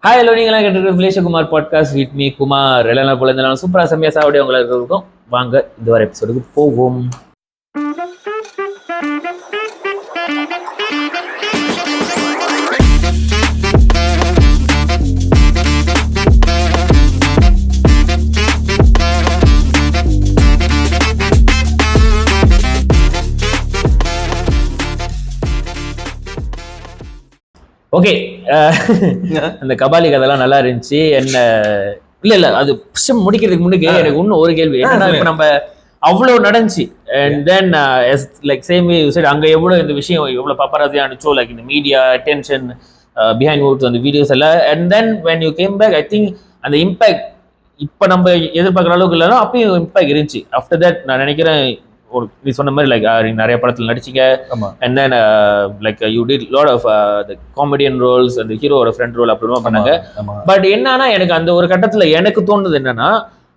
Hi hello நீங்களாம் கேட்டிருக்க ஃபிலேஷகுமார் podcast with me Kumar. எல்லாம் போல இருந்தாலும் சூப்பராக செம்மையாக சாப்பிட உங்களுக்கு இருக்கும். வாங்க இந்த வர எபிசோடுக்கு போவோம். ஓகே, அந்த கபாலி கதைலாம் நல்லா இருந்துச்சு. என்ன இல்ல அது முடிக்கிறதுக்கு முன்னுக்கு எனக்கு இன்னும் ஒரு கேள்வி என்னன்னா, இப்ப நம்ம அவ்வளவு நடந்துச்சு and then like same side அங்க எவ்வளவு இந்த விஷயம் எவ்வளவு பப்பராசி அனுச்சோ, லைக் இந்த மீடியா அட்டென்ஷன் பிஹைண்ட் வுட்ஸ் அந்த வீடியோஸ் எல்லாம், and then when you came back I think அந்த இம்பாக்ட் இப்ப நம்ம எதிர்பார்க்குற அளவுக்கு இல்லைனா அப்பயும் இம்பாக்ட் இருந்துச்சு. ஆஃப்டர் தட் நான் நினைக்கிறேன் ஒரு நீ சொன்ன மாதிரி லைக் நீங்க நிறைய படத்துல நடிச்சிங்க and then like you did lot of the comedian roles, அந்த ஹீரோவோட ஃப்ரெண்ட் ரோல் அப்படிலாம் பண்ணாங்க. பட் என்னன்னா எனக்கு அந்த ஒரு கட்டத்துல எனக்கு தோணுது என்னன்னா,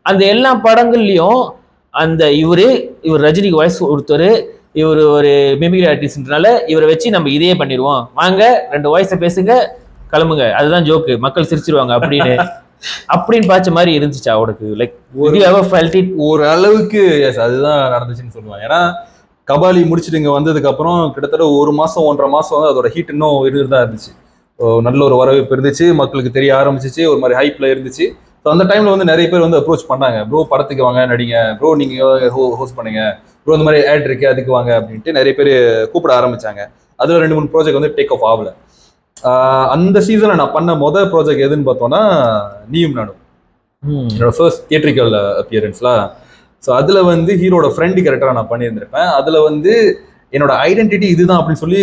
அந்த எல்லா படங்கள்லயும் அந்த இவர் ரஜினிக்கு வயசு ஒருத்தர், இவர் ஒரு மிமிக்ரி ஆர்டிஸ்ட்னால இவரை வச்சு நம்ம இதையே பண்ணிடுவோம், வாங்க 2 வாய்ஸை பேசுங்க கிளம்புங்க, அதுதான் ஜோக்கு, மக்கள் சிரிச்சிருவாங்க அப்படின்னு பார்த்த மாதிரி இருந்துச்சு அவனுக்கு. லைக் ஒரு அளவுக்கு அதுதான் நடந்துச்சுன்னு சொல்லுவாங்க. ஏன்னா கபாலி முடிச்சுட்டு இங்க வந்ததுக்கு அப்புறம் கிட்டத்தட்ட 1 மாசம் 1.5 மாசம் வந்து அதோட ஹீட் இன்னும் இருந்துதான் இருந்துச்சு. நல்ல ஒரு வரவேற்பு இருந்துச்சு, மக்களுக்கு தெரிய ஆரம்பிச்சிச்சு, ஒரு மாதிரி ஹைப்ல இருந்துச்சு. ஸோ அந்த டைம்ல வந்து நிறைய பேர் வந்து அப்ரோச் பண்ணாங்க, ப்ரோ படத்துக்கு வாங்க நடிங்க, ப்ரோ நீங்க ஹோஸ்ட் பண்ணுங்க, ப்ரோ இந்த மாதிரி ஆட் இருக்கு அதுக்கு வாங்க அப்படின்ட்டு நிறைய பேர் கூப்பிட ஆரம்பிச்சாங்க. அதுல 2-3 ப்ராஜெக்ட் வந்து டேக் ஆஃப் ஆகல. அந்த சீசன்ல நான் பண்ண முதல் ப்ராஜெக்ட் எதுன்னு பார்த்தோம்னா நீயும் நானும், என்னோட ஃபர்ஸ்ட் தியேட்ரிக்கல் அப்பியரன்ஸ்லாம். ஸோ அதுல வந்து ஹீரோட ஃப்ரெண்டு கேரக்டரா நான் பண்ணியிருந்திருப்பேன். அதுல வந்து என்னோட ஐடென்டிட்டி இதுதான் அப்படின்னு சொல்லி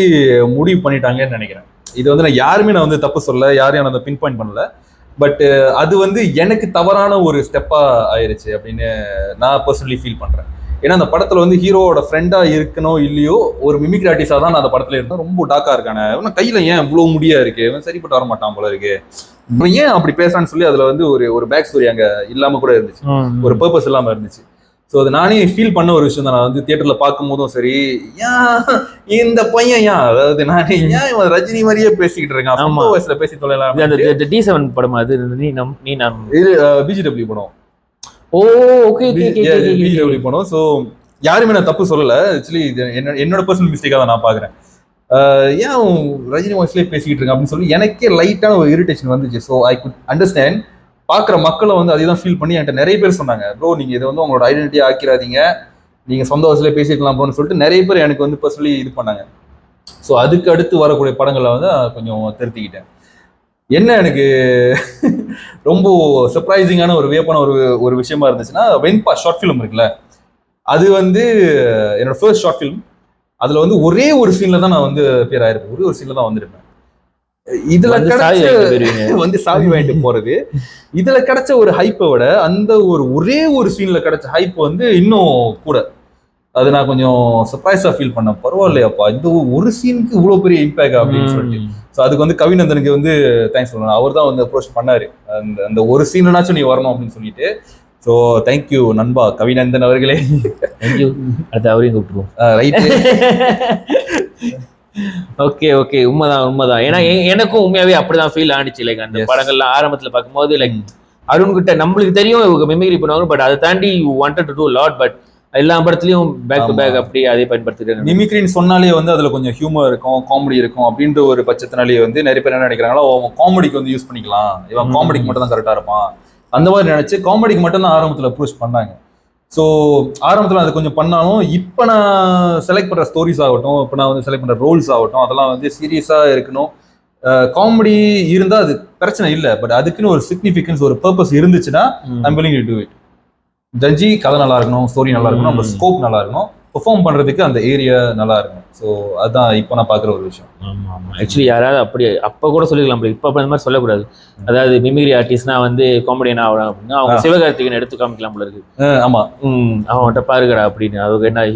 முடிவு பண்ணிட்டாங்கன்னு நினைக்கிறேன். இது வந்து நான் வந்து தப்பு சொல்ல, யாரையும் நான் பின் பாயிண்ட் பண்ணல. பட் அது வந்து எனக்கு தவறான ஒரு ஸ்டெப்பா ஆயிருச்சு அப்படின்னு நான் பர்சனலி ஃபீல் பண்றேன். ஏன்னா அந்த படத்துல வந்து ஹீரோவோட ஃப்ரெண்டா இருக்கணும் இல்லையோ, ஒரு மிமிக்ரி ஆர்டிஸ்டா தான் நான் அந்த படத்துல இருந்தேன். ரொம்ப டாக்கா இருக்கானே, கையில ஏன் இவ்வளவு முடியா இருக்கு, சரிப்பட்டு வர மாட்டான் போல இருக்கு, ஏன் அப்படி பேசான்னு சொல்லி அதுல வந்து ஒரு பேக் ஸ்டோரி அங்க இல்லாம கூட இருந்துச்சு, ஒரு பர்பஸ் இல்லாம இருந்துச்சு. ஸோ அது நானே ஃபீல் பண்ண ஒரு விஷயம் தான். நான் வந்து தியேட்டர்ல பார்க்கும் போதும் சரி, ஏன் இந்த பையன் அதாவது நானே ஏன் இவன் ரஜினி மாதிரியே பேசிக்கிட்டு இருக்கான், ரொம்ப வயசுல பேசி தொலைலாம். D7 படம் அது பிஜிடபிள்யூ படம். ஓ ஓகே பிஜிடபிள்யூ படம். ஸோ யாருமே நான் தப்பு சொல்லல, ஆக்சுவலி என்னோட பர்சனல் மிஸ்டேக்கா தான் நான் பாக்குறேன். ஏன் ரஜினி வாய்ஸ்லேயே பேசிக்கிட்டு இருக்கான் அப்படின்னு சொல்லி எனக்கே லைட்டான ஒரு இரிட்டேஷன் வந்துச்சு. So I could understand. பார்க்குற மக்களை வந்து அதே தான் ஃபீல் பண்ணி என்கிட்ட நிறைய பேர் சொன்னாங்க, ப்ரோ நீங்கள் இதை வந்து உங்களோட ஐடென்டிட்டியாக ஆக்கிறாதீங்க, நீங்கள் சொந்த வாய்ஸ்லேயே பேசிக்கலாம் ப்ரோன்னு சொல்லிட்டு நிறைய பேர் எனக்கு வந்து பர்சனலி இது பண்ணாங்க. ஸோ அதுக்கு அடுத்து வரக்கூடிய படங்களை வந்து கொஞ்சம் திருத்திக்கிட்டேன். என்ன எனக்கு ரொம்ப சர்ப்ரைசிங்கான ஒரு வியப்பான ஒரு விஷயமா இருந்துச்சுன்னா, வெண்பா ஷார்ட் ஃபிலிம் இருக்குல்ல, அது வந்து என்னோட ஃபர்ஸ்ட் ஷார்ட் ஃபிலிம். அதுல வந்து ஒரே ஒரு சீன்ல தான் நான் வந்து பேர் ஆயிருப்பேன், ஒரே ஒரு சீன்ல தான் வந்திருப்பேன். இதுல வந்து சாவி வாங்கிட்டு போறது, இதுல கிடைச்ச ஒரு ஹைப்பை விட அந்த ஒரே ஒரு சீன்ல கிடைச்ச ஹைப் வந்து இன்னும் கூட. அது நான் கொஞ்சம் சர்ப்ரைஸா ஃபீல் பண்ணேன். பரவாயில்லையாப்பா, இந்த ஒரு சீனுக்கு இவ்வளவு பெரிய இம்பாக்ட் அப்படின்னு சொல்லிட்டு. ஸோ அதுக்கு வந்து கவிநந்தனுக்கு வந்து தேங்க்ஸ் சொல்லணும். அவர் தான் வந்து அப்ரோச் பண்ணாரு, அந்த ஒரு சீனாச்சும் நீ வரணும் அப்படின்னு சொல்லிட்டு. ஸோ தேங்க்யூ நண்பா கவிநந்தன் அவர்களே. அது அவரையும் கூப்பிட்டுருவோம். ரைட். ஓகே ஓகே, உண்மைதான். ஏன்னா எனக்கும் உண்மையாவே அப்படிதான் ஃபீல் ஆனிச்சு. லைக் அந்த படங்கள்லாம் ஆரம்பத்துல பார்க்கும்போது லைக் அருண் கிட்ட நம்மளுக்கு தெரியும் இவங்க மிமிக்ரி பண்ணுவாங்க, பட் அதை தாண்டி you wanted to to lot. But எல்லா படத்துலயும் பேக் டு பேக் அப்படி அதே பயன்படுத்திட்டு மிமிக்ரின்னு சொன்னாலே வந்து அதுல கொஞ்சம் ஹியூமர் இருக்கும், காமெடி இருக்கும் அப்படின்ற ஒரு பட்சத்தினாலேயே வந்து நிறைய பேர் என்ன நினைக்கிறாங்களோ, அவன் காமெடிக்கு வந்து யூஸ் பண்ணிக்கலாம், இவன் காமெடிக்கு மட்டும் தான் கரெக்டா இருப்பான் அந்த மாதிரி நினைச்சு காமெடிக்கு மட்டும் தான் ஆரம்பத்துல அப்ரோச் பண்ணாங்க. ஸோ ஆரம்பத்தில் அது கொஞ்சம் பண்ணாலும் இப்போ நான் செலக்ட் பண்ணுற ஸ்டோரிஸ் ஆகட்டும், இப்போ நான் வந்து செலக்ட் பண்ணுற ரோல்ஸ் ஆகட்டும், அதெல்லாம் வந்து சீரியஸாக இருக்கணும். காமெடி இருந்தால் அது பிரச்சனை இல்லை, பட் அதுக்குன்னு ஒரு சிக்னிஃபிகன்ஸ், ஒரு பர்பஸ் இருந்துச்சுன்னா I'm willing to do it. ஜட்ஜி கதை நல்லா இருக்கணும், ஸ்டோரி நல்லா இருக்கணும், நம்ம ஸ்கோப் நல்லா இருக்கணும், பெர்ஃபார்ம் பண்ணுறதுக்கு அந்த ஏரியா நல்லா இருக்கும். ஸோ அதுதான் இப்போ நான் பார்க்குற ஒரு விஷயம். ஆமாம், ஆக்சுவலி யாராவது அப்படி அப்போ கூட சொல்லிக்கலாம், இப்போ அந்த மாதிரி சொல்லக்கூடாது. அதாவது மிமிக்ரி ஆர்டிஸ்ட்னா வந்து காமெடியனா ஆகலாம் அப்படின்னா அவங்க சிவகார்த்திகேயன் எடுத்து காமிக்கலாம் போல இருக்கு. ஆமாம், அவன்கிட்ட பாருங்கடா அப்படின்னு, அவங்க என்ன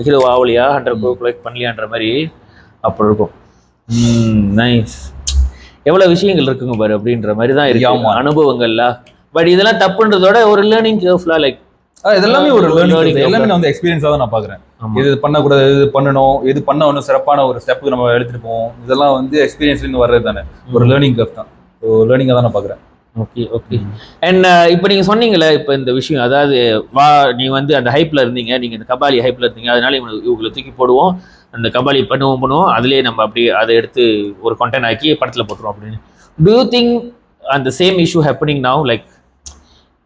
ஹீரோ ஆகலையா 100 crore கலெக்ட் பண்ணலையான்ற மாதிரி அப்படி இருக்கும். நைஸ், எவ்வளோ விஷயங்கள் இருக்குங்க பாரு அப்படின்ற மாதிரி தான் இருக்கு அனுபவங்கள்லாம். பட் இதெல்லாம் தப்புன்றதோட ஒரு லேர்னிங் கர்வ்ல, லைக் இதெல்லாமே ஒரு லேர்னிங், எல்லாமே நான் வந்து எக்ஸ்பீரியன்ஸா தான் நான் பாக்குறேன். இது பண்ணக்கூடாது, இது பண்ணணும், இது பண்ண ஒன்றும் சிறப்பான ஒரு ஸ்டெப்புக்கு நம்ம எடுத்துட்டு போவோம், இதெல்லாம் வந்து எக்ஸ்பீரியன்ஸ்ல இருந்து வர்றது தானே, ஒரு லேர்னிங் கர்வ் தான். லேர்னிங்காக தான் நான் பார்க்குறேன். Okay okay. அண்ட் இப்போ நீங்கள் சொன்னீங்களே இப்போ இந்த விஷயம், அதாவது நீ வந்து அந்த ஹைப்பில் இருந்தீங்க, நீங்கள் இந்த கபாலி ஹைப்பில் இருந்தீங்க, அதனால இவங்களை தூக்கி போடுவோம், அந்த கபாலி பண்ணுவோம் அதுலேயே நம்ம அப்படியே அதை எடுத்து ஒரு கண்டென்ட் ஆக்கி படத்தில் போட்டுருவோம் அப்படின்னு. டூ யூ திங்க் அந்த same issue happening now? Like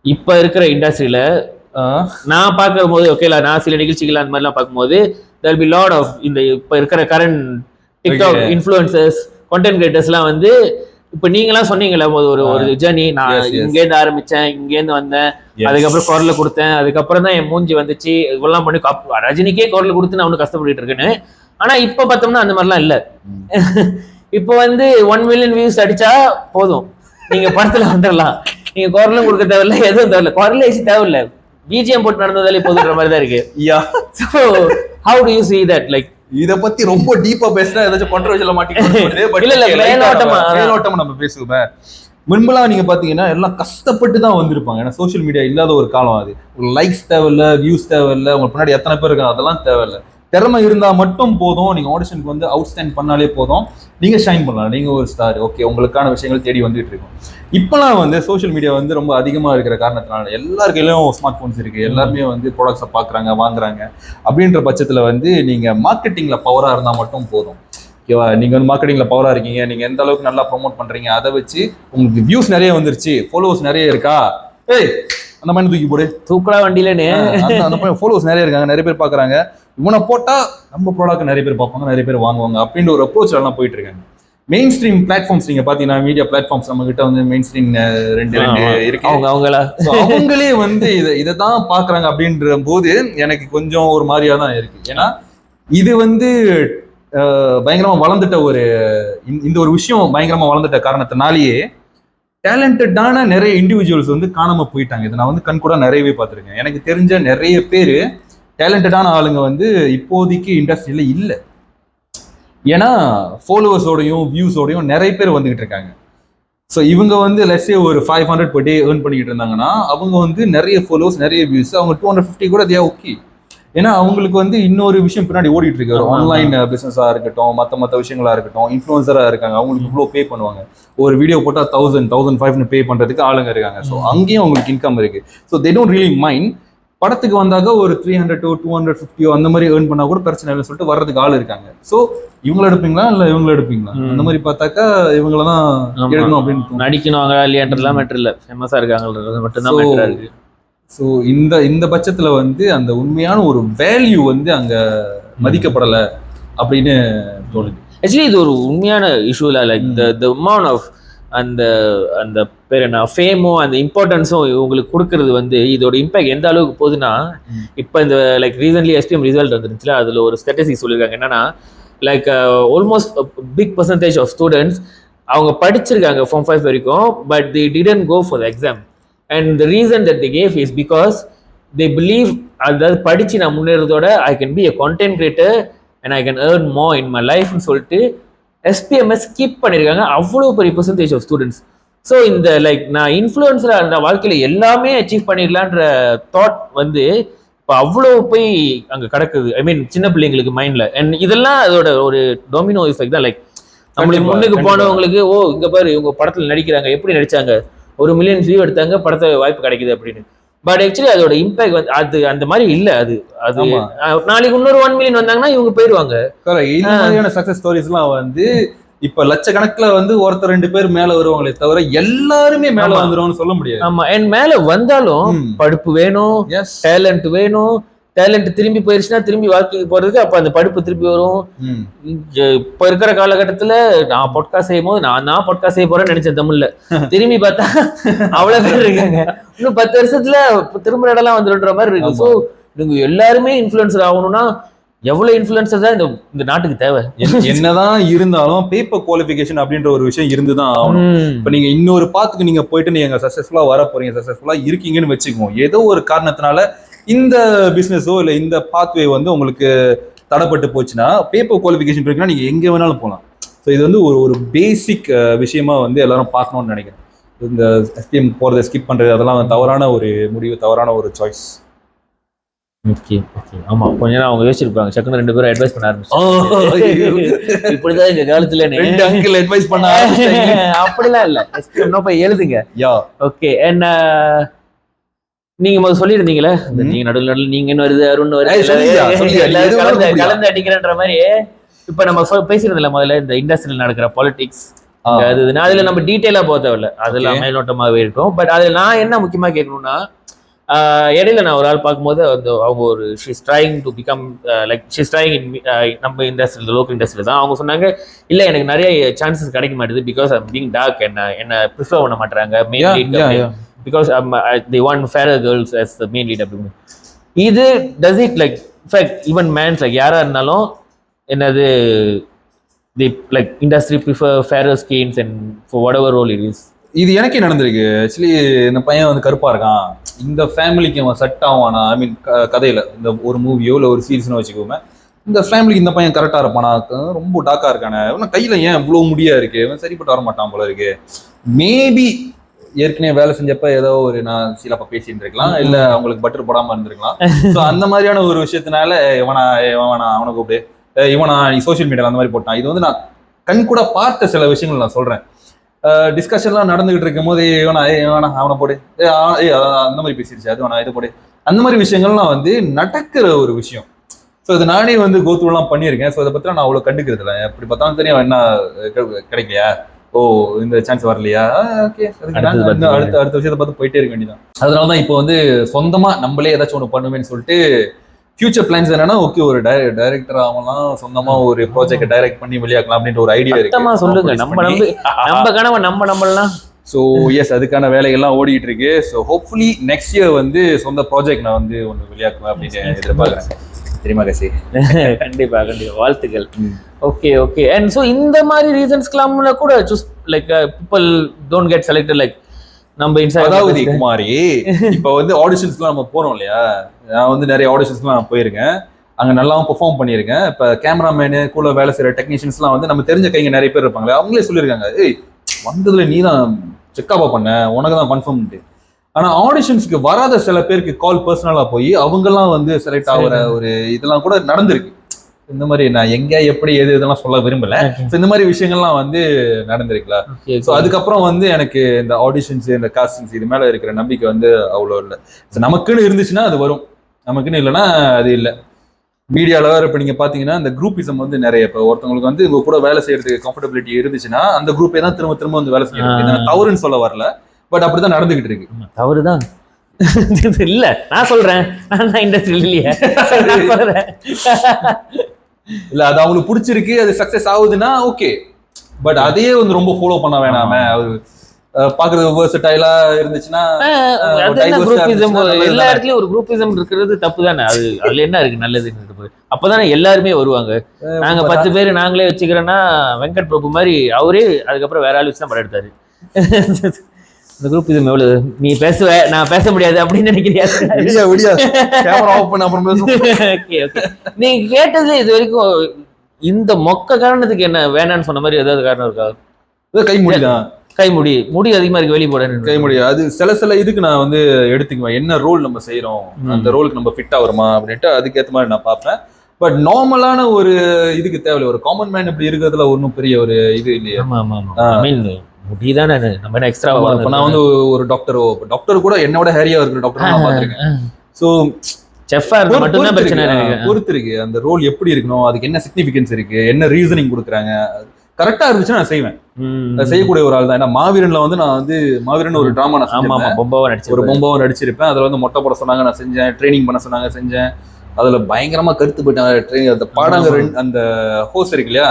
இப்போ இருக்கிற இண்டஸ்ட்ரியில் நான் பார்க்கும் போது ஓகேல, நான் சில நிகழ்ச்சிகள் அந்த மாதிரிலாம் பார்க்கும்போது there will be lot of இந்த இப்போ இருக்கிற கரண்ட் டிக்டாக் இன்ஃப்ளூயன்சர்ஸ் கண்டென்ட் கிரியேட்டர்ஸ்லாம் வந்து இப்போ நீங்களாம் சொன்னீங்கல்ல ஒரு ஜேர்னி, நான் இங்கேருந்து ஆரம்பிச்சேன், இங்கேருந்து வந்தேன், அதுக்கப்புறம் குரலை கொடுத்தேன், அதுக்கப்புறம் தான் என் மூஞ்சி வந்துச்சு, இதெல்லாம் பண்ணி ரஜினிக்கே குரலை கொடுத்து நான் ஒன்றும் கஷ்டப்பட்டு இருக்கேன்னு. ஆனா இப்போ பார்த்தோம்னா அந்த மாதிரிலாம் இல்லை. இப்போ வந்து 1 million வியூஸ் அடிச்சா போதும், நீங்க படத்துல வந்துடலாம், நீங்க குரலும் கொடுக்க தேவையில்ல, எதுவும் தேவையில்ல, குரலேசி தேவையில்ல, பிஜிஎம் போட்டு நடந்ததாலே போதுன்ற மாதிரி தான் இருக்கு. So how do you see that? Like இத பத்தி ரொம்ப டீப்பா பேசினா ஏதாச்சும் கான்ட்ரோவர்ஷியலா மாட்டிக்கிட்டோம். நம்ம பேசுவோமே, முன்பெல்லாம் நீங்க பாத்தீங்கன்னா எல்லாம் கஷ்டப்பட்டு தான் வந்திருப்பாங்க. ஏன்னா சோசியல் மீடியா இல்லாத ஒரு காலம் அது. லைக்ஸ் தேவையில்ல, வியூஸ் தேவையில்ல, உங்க முன்னாடி எத்தனை பேர் இருக்காங்க அதெல்லாம் தேவையில்ல, திறமை இருந்தா மட்டும் போதும். நீங்க ஆடிஷனுக்கு வந்து அவுட் ஸ்டாண்ட் பண்ணாலே போதும், நீங்க ஷைன் பண்ணலாம், நீங்க ஒரு ஸ்டார். ஓகே, உங்களுக்கான விஷயங்கள் தேடி வந்துட்டு இருக்கும். இப்பெல்லாம் வந்து சோஷியல் மீடியா வந்து ரொம்ப அதிகமா இருக்கிற காரணத்தினால எல்லார் கையிலும் ஸ்மார்ட் போன்ஸ் இருக்கு, எல்லாருமே வந்து ப்ராடக்ட்ஸை பாக்குறாங்க, வாங்குறாங்க. அப்படின்ற பட்சத்துல வந்து நீங்க மார்க்கெட்டிங்ல பவரா இருந்தா மட்டும் போதும். ஓகேவா, நீங்க வந்து மார்க்கெட்டிங்ல பவரா இருக்கீங்க, நீங்க எந்த அளவுக்கு நல்லா ப்ரொமோட் பண்றீங்க, அதை வச்சு உங்களுக்கு வியூஸ் நிறைய வந்துருச்சு, ஃபாலோவர்ஸ் நிறைய இருக்கா, ஏய் அந்த மாதிரி தூக்கி போடு, தூக்கலா வண்டியிலன்னு அந்த மாதிரி ஃபாலோவர்ஸ் நிறைய இருக்காங்க, நிறைய பேர் பாக்குறாங்க, இவனை போட்டா நம்ம ப்ராடக்ட் நிறைய பேர் பார்ப்பாங்க, நிறைய பேர் வாங்குவாங்க அப்படின்ற ஒரு அப்ரோச் எல்லாம் போயிட்டு இருக்காங்க. மெயின் ஸ்ட்ரீம் பிளாட்ஃபார்ம்ஸ் நீங்க பாத்தீங்கன்னா, மீடியா பிளாட்ஃபார்ம்ஸ் நம்ம கிட்ட வந்து மெயின் ஸ்ட்ரீம் ரெண்டு இருக்கு, அவங்களே வந்து இதை தான் பாக்குறாங்க. அப்படின்ற போது எனக்கு கொஞ்சம் ஒரு மாதிரியா தான் இருக்கு. ஏன்னா இது வந்து பயங்கரமா வளர்ந்துட்ட இந்த ஒரு விஷயம் பயங்கரமா வளர்ந்துட்ட காரணத்தினாலேயே டேலண்டடான நிறைய இண்டிவிஜுவல்ஸ் வந்து காணாம போயிட்டாங்க. இதை நான் வந்து கண் கூட நிறையவே பார்த்துருக்கேன். எனக்கு தெரிஞ்ச நிறைய பேர் டேலண்டடான ஆளுங்க வந்து இப்போதைக்கு இண்டஸ்ட்ரியில இல்லை. ஏன்னா ஃபாலோவர்ஸோடையும் வியூஸோடையும் நிறைய பேர் வந்துகிட்டு இருக்காங்க. ஸோ இவங்க வந்து லெட்ஸே ஒரு 500 per day ஏர்ன் பண்ணிக்கிட்டு இருந்தாங்கன்னா, அவங்க வந்து நிறைய ஃபாலோவர்ஸ், நிறைய வியூஸ், அவங்க 250 கூட தே ஓகே. ஏன்னா அவங்களுக்கு வந்து இன்னொரு விஷயம் பின்னாடி ஓடிட்டு இருக்கு. ஆன்லைன் பிசினஸா இருக்கட்டும், மற்ற விஷயங்களா இருக்கட்டும், இன்ஃப்ளூயன்சரா இருக்காங்க, அவங்களுக்கு இவ்வளோ பே பண்ணுவாங்க. ஒரு வீடியோ போட்டால் 1000-1500 பே பண்றதுக்கு ஆளுங்க இருக்காங்க. ஸோ அங்கேயும் அவங்களுக்கு இன்கம் இருக்கு. So they don't really mind. படத்துக்கு வந்தாக்க ஒரு 300 to 250 அந்த மாதிரி ஏர்ன் பண்ணா கூட பிரச்சனை இல்லைன்னு சொல்லிட்டு வர்றதுக்கு ஆள் இருக்காங்க. ஸோ இவங்களை எடுப்பீங்களா இல்ல இவங்களை எடுப்பீங்களா, அந்த மாதிரி பார்த்தாக்கா இவங்கள தான் எடுக்கணும் அப்படின்னு நடிக்கணும் இல்லையான்றதுலாம் மேட்டர் இல்லை, ஃபேமஸா இருக்காங்கன்றது மட்டும்தான் மேட்டரா இருக்கு. ஸோ இந்த பட்சத்துல வந்து அந்த உண்மையான ஒரு வேல்யூ வந்து அங்க மதிக்கப்படலை அப்படின்னு தோணுது. ஆக்சுவலி இது ஒரு உண்மையான இஷ்யூ இல்லை. லைக் த அமௌண்ட் ஆஃப் அந்த அந்த பேர் என்ன ஃபேமும் அந்த இம்பார்ட்டன்ஸும் இவங்களுக்கு கொடுக்கறது வந்து இதோட இம்பாக்ட் எந்த அளவுக்கு போகுதுன்னா, இப்போ இந்த லைக் ரீசன்ட்லி SPM ரிசல்ட் வந்துருந்துச்சுல, அதில் ஒரு ஸ்டாட்டிஸ்டிக்ஸ் சொல்லியிருக்காங்க. என்னன்னா like almost big percentage of students அவங்க படிச்சிருக்காங்க Form 5 வரைக்கும், but they didn't go for the exam. And the reason that they gave is because they believe அதாவது படிச்சு நான் முன்னேறதோட I can be a content creator and I can earn more in my life ன்னு சொல்லிட்டு SPMS skip பண்ணியிருக்காங்க அவ்வளோ பெரிய percentage of students. So இந்த like நான் இன்ஃப்ளூயன்ஸராக இருந்த வாழ்க்கையில் எல்லாமே அச்சீவ் பண்ணிடலான்ற தாட் வந்து இப்போ அவ்வளோ போய் அங்கே கிடக்குது. ஐ மீன் சின்ன பிள்ளைங்களுக்கு மைண்டில். அண்ட் இதெல்லாம் அதோட ஒரு டொமினோ எஃபெக்ட் தான். லைக் நம்மளுக்கு முன்னுக்கு போனவங்களுக்கு இங்கே பாரு இவங்க படத்தில் நடிக்கிறாங்க, எப்படி நடிச்சாங்க, 1 million வியூ எடுத்தாங்க, படத்தை வாய்ப்பு கிடைக்குது அப்படின்னு. பட் ஆக்சுவலி அதோட இம்பாக்ட் வந்து அது அந்த மாதிரி இல்லை. அது நாளைக்கு இன்னொரு 1 million வந்தாங்கன்னா இவங்க போயிடுவாங்க. இந்த மாதிரியான சக்சஸ் ஸ்டோரிஸ்லாம் வந்து இப்ப லட்சக்கணக்கில் வந்து ஒருத்தர் 2 பேர் மேல வருவாங்களே தவிர எல்லாருமே மேல வந்துருவாங்கன்னு சொல்ல முடியாது. ஆமா, அண்ட் மேல வந்தாலும் படிப்பு வேணும், டேலண்ட் வேணும். டேலண்ட் திரும்பி போயிருச்சுன்னா திரும்பி வாழ்க்கைக்கு போறதுக்கு அப்ப அந்த படிப்பு திருப்பி வரும். இப்ப இருக்கிற காலகட்டத்துல நான் பாட்காஸ்ட் செய்யும் போது நான் பாட்காஸ்ட் செய்ய போறேன்னு நினைச்சேன் தமிழ்ல, திரும்பி பார்த்தா அவ்வளவு பேர் இருக்காங்க. இன்னும் 10 வருஷத்துல திரும்ப இடம்லாம் வந்துடுற மாதிரி இருக்கு. ஸோ நீங்க எல்லாருமே இன்ஃபுளுசர் ஆகணும்னா எவ்வளவு இன்ஃபுளுசர் தான் இந்த நாட்டுக்கு தேவை. என்னதான் இருந்தாலும் பேப்பர் குவாலிஃபிகேஷன் அப்படின்ற ஒரு விஷயம் இருந்துதான் ஆகணும். இப்ப நீங்க இன்னொரு பாத்துக்கு நீங்க போயிட்டு நீங்க சக்சஸ்ஃபுல்லா வர போறீங்க, சக்சஸ்ஃபுல்லா இருக்கீங்கன்னு வச்சுக்குவோம். ஏதோ ஒரு காரணத்தினால இந்த பிசினஸோ இல்ல இந்த பாத்வே வந்து உங்களுக்கு தடைப்பட்டு போச்சுன்னா, பேப்பர் குவாலிஃபிகேஷன் இருக்குன்னா நீங்க எங்க வேணாலும் போகலாம். ஸோ இது வந்து ஒரு பேசிக் விஷயமா வந்து எல்லாரும் பார்க்கணும்னு நினைக்கிறேன். இந்த SPM போறதை ஸ்கிப் பண்றது அதெல்லாம் தவறான ஒரு முடிவு, தவறான ஒரு சாய்ஸ். Okay okay. ஆமா கொஞ்ச நேரம் அவங்க யோசிச்சிருப்பாங்க, சக்குன்னு 2 பேரும் அட்வைஸ் பண்ண ஆரம்பிச்சாங்க. இப்படிதான் எங்க காலத்துல ரெண்டு அங்கிள் அட்வைஸ் பண்ண அப்படிலாம் இல்ல, இன்னும் போய் எழுதுங்க. Yeah okay. என்ன நீங்க முதல்ல சொல்லியிருந்தீங்களே, நீங்க நடுவில் நடுவில் நீங்கன்னு வருது, அருண் வருது, எல்லாரும் கலந்து அடிக்கிறன்ற மாதிரி. இப்ப நம்ம பேசியிருந்தல முதல்ல இந்த இண்டஸ்ட்ரியில் நடக்கிற பாலிடிக்ஸ் அதுனா, அதுல நம்ம டீட்டெயிலா போக தேவையில்ல, அதெல்லாம் மேலோட்டமாவே இருக்கும். பட் அதுல நான் என்ன முக்கியமா கேட்கணும்னா, இடையில நான் ஒரு ஆள் பார்க்கும்போது அவங்க ஒரு she's trying to become like she's trying in நம்ம இண்டஸ்ட்ரியில், லோக்கல் இண்டஸ்ட்ரியில் தான். அவங்க சொன்னாங்க இல்லை எனக்கு நிறைய சான்சஸ் கிடைக்க மாட்டேது பிகாஸ் ஐம் பீங் டார்க், என்ன ப்ரிஃபர் பண்ண மாட்டாங்க main lead because they want fairer girls as the main lead அப்படின்னு. இது does it like affect even mans, like யாரா இருந்தாலும் என்னது they like industry prefer fairer skins and for whatever role it is. இது எனக்கே நடந்திருக்கு ஆக்சுவலி. இந்த பையன் வந்து கருப்பா இருக்கான், இந்த ஃபேமிலிக்கு அவன் செட் ஆவானா, ஐ மீன் கதையில இந்த ஒரு மூவியோ இல்லை ஒரு சீரீஸ்னு வச்சுக்கோமே, இந்த ஃபேமிலிக்கு இந்த பையன் கரெக்டா இருப்பானா, ரொம்ப டார்க்கா இருக்கானே, இவன் கையில ஏன் இவ்வளவு முடியா இருக்கு, இவன் சரிப்பட்டு வர மாட்டான் போல இருக்கு. மேபி ஏற்கனவே வேலை செஞ்சப்ப ஏதோ ஒரு நான் சீலப்பா பேசிட்டு இருக்கலாம், இல்ல அவங்களுக்கு பட்டர் போடாம இருந்திருக்கலாம். ஸோ அந்த மாதிரியான ஒரு விஷயத்தினால அவனை கூப்பிடு, இவனா நீ சோசியல் மீடியால அந்த மாதிரி போட்டான். இது வந்து நான் கண் கூட பார்த்த சில விஷயங்கள் நான் சொல்றேன். டிஸ்கஷன்லாம் நடந்துகிட்டு இருக்கும் போது அவனை போடு, அந்த மாதிரி பேசிடுச்சு, அது வேணா இதை போடு, அந்த மாதிரி விஷயங்கள்லாம் வந்து நடக்கிற ஒரு விஷயம். ஸோ இது நானே வந்து கோத்துலாம் பண்ணியிருக்கேன். ஸோ இதை பத்தி நான் அவ்வளோ கண்டுக்கிறது இல்லை. எப்படி பார்த்தாலும் தெரியும் என்ன கிடைக்கலையா, ஓ இந்த சான்ஸ் வரலையா, ஓகே அடுத்த விஷயத்தை பார்த்து போயிட்டே இருக்க வேண்டியதான். அதனால தான் இப்போ வந்து சொந்தமா நம்மளே ஏதாச்சும் ஒன்று பண்ணுவேன்னு சொல்லிட்டு ஃபியூச்சர் பிளான்ஸ் என்னன்னா, ஓகே ஒரு டைரக்டர் ஆகலாம், சொந்தமா ஒரு ப்ராஜெக்ட் டைரக்ட் பண்ணி வெளியாக்கலாம் அப்படின்ற ஒரு ஐடியா இருக்கு. சொல்லுங்க, நம்ம கனவை நம்ம நம்பலாம். ஸோ எஸ், அதுக்கான வேலைகள்லாம் ஓடிட்டு இருக்கு. ஸோ ஹோப்ஃபுல்லி நெக்ஸ்ட் இயர் வந்து சொந்த ப்ராஜெக்ட் நான் வந்து ஒன்று வெளியாக்குவேன் அப்படின்னு எதிர்பார்க்குறேன். தெரியுமா கசி? கண்டிப்பா கண்டிப்பா, வாழ்த்துக்கள். Okay okay. அண்ட் ஸோ இந்த மாதிரி ரீசன்ஸ்க்குலாம் கூட like people don't get selected like நம்ம அதாவது குமாரி இப்போ வந்து ஆடிஷன்ஸ்லாம் நம்ம போறோம் இல்லையா, நான் வந்து நிறைய ஆடிஷன்ஸ்லாம் நான் போயிருக்கேன், அங்கே நல்லாவும் பெர்ஃபார்ம் பண்ணியிருக்கேன். இப்போ கேமராமேனு கூட வேலை செய்கிற டெக்னீஷியன்ஸ்லாம் வந்து நம்ம தெரிஞ்ச கைங்க நிறைய பேர் இருப்பாங்களே, அவங்களே சொல்லியிருக்காங்க, ஏய் வந்ததுல நீ தான் செக்காப்பா பண்ண, உனக்கு தான் கன்ஃபார்ம்ட்டு. ஆனால் ஆடிஷன்ஸ்க்கு வராத சில பேருக்கு கால் பர்சனலாக போய் அவங்கெல்லாம் வந்து செலக்ட் ஆகிற ஒரு இதெல்லாம் கூட நடந்திருக்கு. இந்த மாதிரி நான் எங்க எப்படி எது இதெல்லாம் சொல்ல விரும்பல. இந்த மாதிரி விஷயங்கள்லாம் வந்து நடந்திருக்குல்ல. ஸோ அதுக்கப்புறம் வந்து எனக்கு இந்த ஆடிஷன்ஸ் இந்த காஸ்டிங்ஸ் இது மேல இருக்கிற நம்பிக்கை வந்து அவ்வளோ இல்லை. ஸோ நமக்குன்னு இருந்துச்சுன்னா அது வரும், நமக்குன்னு இல்லைன்னா அது இல்லை. மீடியாவில் வேறு இப்போ நீங்கள் பார்த்தீங்கன்னா இந்த குரூப்பிசம் வந்து நிறைய, இப்போ ஒருத்தவங்களுக்கு வந்து உங்க கூட வேலை செய்யறதுக்கு கம்ஃபர்டபிலிட்டி இருந்துச்சுன்னா அந்த குரூப்பே தான் திரும்ப திரும்ப வந்து வேலை செய்யறது. தவறுன்னு சொல்ல வரல, பட் அப்படிதான் நடந்துகிட்டு இருக்கு. தவறுதான் இல்ல, நான் சொல்றேன், நான் இண்டஸ்ட்ரியில் இல்லையே இல்ல, அது அவங்களுக்கு பிடிச்சிருக்கு, அது சக்சஸ் ஆகுதுன்னா ஓகே, பட் அதையே வந்து ரொம்ப ஃபாலோ பண்ண வேணாமே. அவரு பாக்குறது வெர்சடைலா இருந்துச்சுன்னா எல்லா இடத்துலயும் ஒரு குரூப்பிசம் இருக்கிறது தப்பு தானே. அது அதுல என்ன இருக்கு நல்லதுன்னு அப்பதானே எல்லாருமே வருவாங்க. நாங்க 10 பேர் நாங்களே வச்சுக்கிறோன்னா வெங்கட் பிரபு மாதிரி அவரே அதுக்கப்புறம் வேற ஆள் வச்சு தான் படம் எடுத்தாரு. இந்த குரூப் இது எவ்வளவு நீ பேசுவ, நான் பேச முடியாது அப்படின்னு நினைக்கிறியா? நீங்க கேட்டதுல இது வரைக்கும் இந்த மொக்க காரணத்துக்கு என்ன வேணான்னு சொன்ன மாதிரி ஏதாவது காரணம் இருக்கா? கைமுடி முடி அதிகமா இருக்கு, வெளியே போட கைமுடி. அது சில இதுக்கு நான் வந்து எடுத்துக்குவேன், என்ன ரோல் நம்ம செய்யறோம் அந்த ரோலுக்கு நம்ம ஃபிட் ஆகுறோமா அப்படின்ட்டு அதுக்கேற்ற மாதிரி நான் பார்ப்பேன். பட் நார்மலான ஒரு இதுக்கு தேவையில்லை, ஒரு காமன் மேன் இப்படி இருக்கிறதுல ஒன்றும் பெரிய ஒரு இது இல்லையா? முடிதானே நம்ம என்ன எக்ஸ்ட்ரா. நான் வந்து ஒரு டாக்டர் கூட என்னோட ஹேரியா இருக்கிற டாக்டர் நான் பார்த்திருக்கேன். ஸோ செஃப்பா இருக்கு மட்டும் தான் பிரச்சனை. பொறுத்து இருக்கு அந்த ரோல் எப்படி இருக்கணும், அதுக்கு என்ன சிக்னிஃபிகன்ஸ் இருக்கு, என்ன ரீசனிங் கொடுக்குறாங்க, கரெக்டா இருந்துச்சுன்னா நான் செய்வேன். செய்யக்கூடிய ஒரு ஆள் தான். ஏன்னா மாவீரன்ல வந்து நான் வந்து மாவீரன் ஒரு டிராமா நான் பொம்பாவை நடிச்சிருப்பேன். அதுல வந்து மொட்டை போட சொன்னாங்க, நான் செஞ்சேன். ட்ரைனிங் பண்ண சொன்னாங்க, செஞ்சேன். அதுல பயங்கரமா கருத்து போயிட்டேன். அந்த பாடாங்க அந்த ஹோஸ் இருக்கு இல்லையா,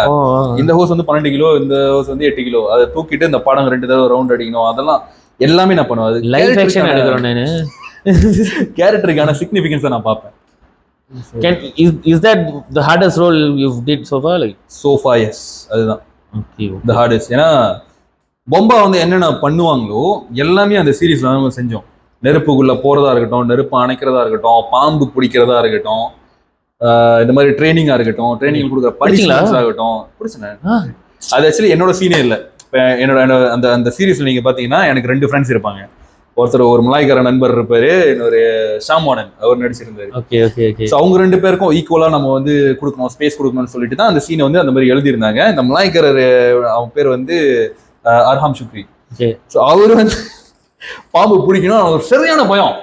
இந்த ஹோஸ் வந்து 12 கிலோ, இந்த ஹோஸ் வந்து 8 கிலோ, அதை தூக்கிட்டு இந்த பாடாங்க 2 தடவை ரவுண்ட் அடிக்கணும், அதெல்லாம் எல்லாமே நான் பண்ணுவேன். அது லைவ் ஆக்ஷன் எடுக்கிறேன். கேரக்டருக்கான சிக்னிஃபிகன்ஸை நான் பார்ப்பேன். Is that the hardest role you've did so far? Like so far, yes. அதுதான் the hardest. ஏன்னா பொம்பா வந்து என்னென்ன பண்ணுவாங்களோ எல்லாமே அந்த சீரீஸ்ல நம்ம செஞ்சோம். நெருப்புக்குள்ள போறதா இருக்கட்டும், நெருப்பு அணைக்கிறதா இருக்கட்டும், பாம்பு பிடிக்கிறதா இருக்கட்டும், இந்த மாதிரி ட்ரைனிங்கா இருக்கட்டும், ட்ரைனிங் கொடுக்குற பனிஷ்மெண்ட்ஸ் ஆகட்டும், பிடிச்சேன். அது ஆக்சுவலி என்னோட சீனே இல்லை. இப்போ என்னோட அந்த சீரீஸ்ல நீங்க பாத்தீங்கன்னா எனக்கு 2 ஃப்ரெண்ட்ஸ் இருப்பாங்க. ஒருத்தர் ஒரு மலாய்க்கார நண்பர் இருப்பாரு, இன்னொரு ஷாமானன் அவர் நடிச்சிருந்தாரு. Okay okay okay. ஸோ அவங்க 2 பேருக்கும் ஈக்குவலா நம்ம வந்து கொடுக்கணும், ஸ்பேஸ் கொடுக்கணும்னு சொல்லிட்டு தான் அந்த சீனை வந்து அந்த மாதிரி எழுதியிருந்தாங்க. இந்த மலாய்க்காரர் அவன் பேர் வந்து அர்ஹாம் சுக்ரி. ஸோ அவரு வந்து பாம்பு பிடிக்கணும், அவர் சரியான பயம்,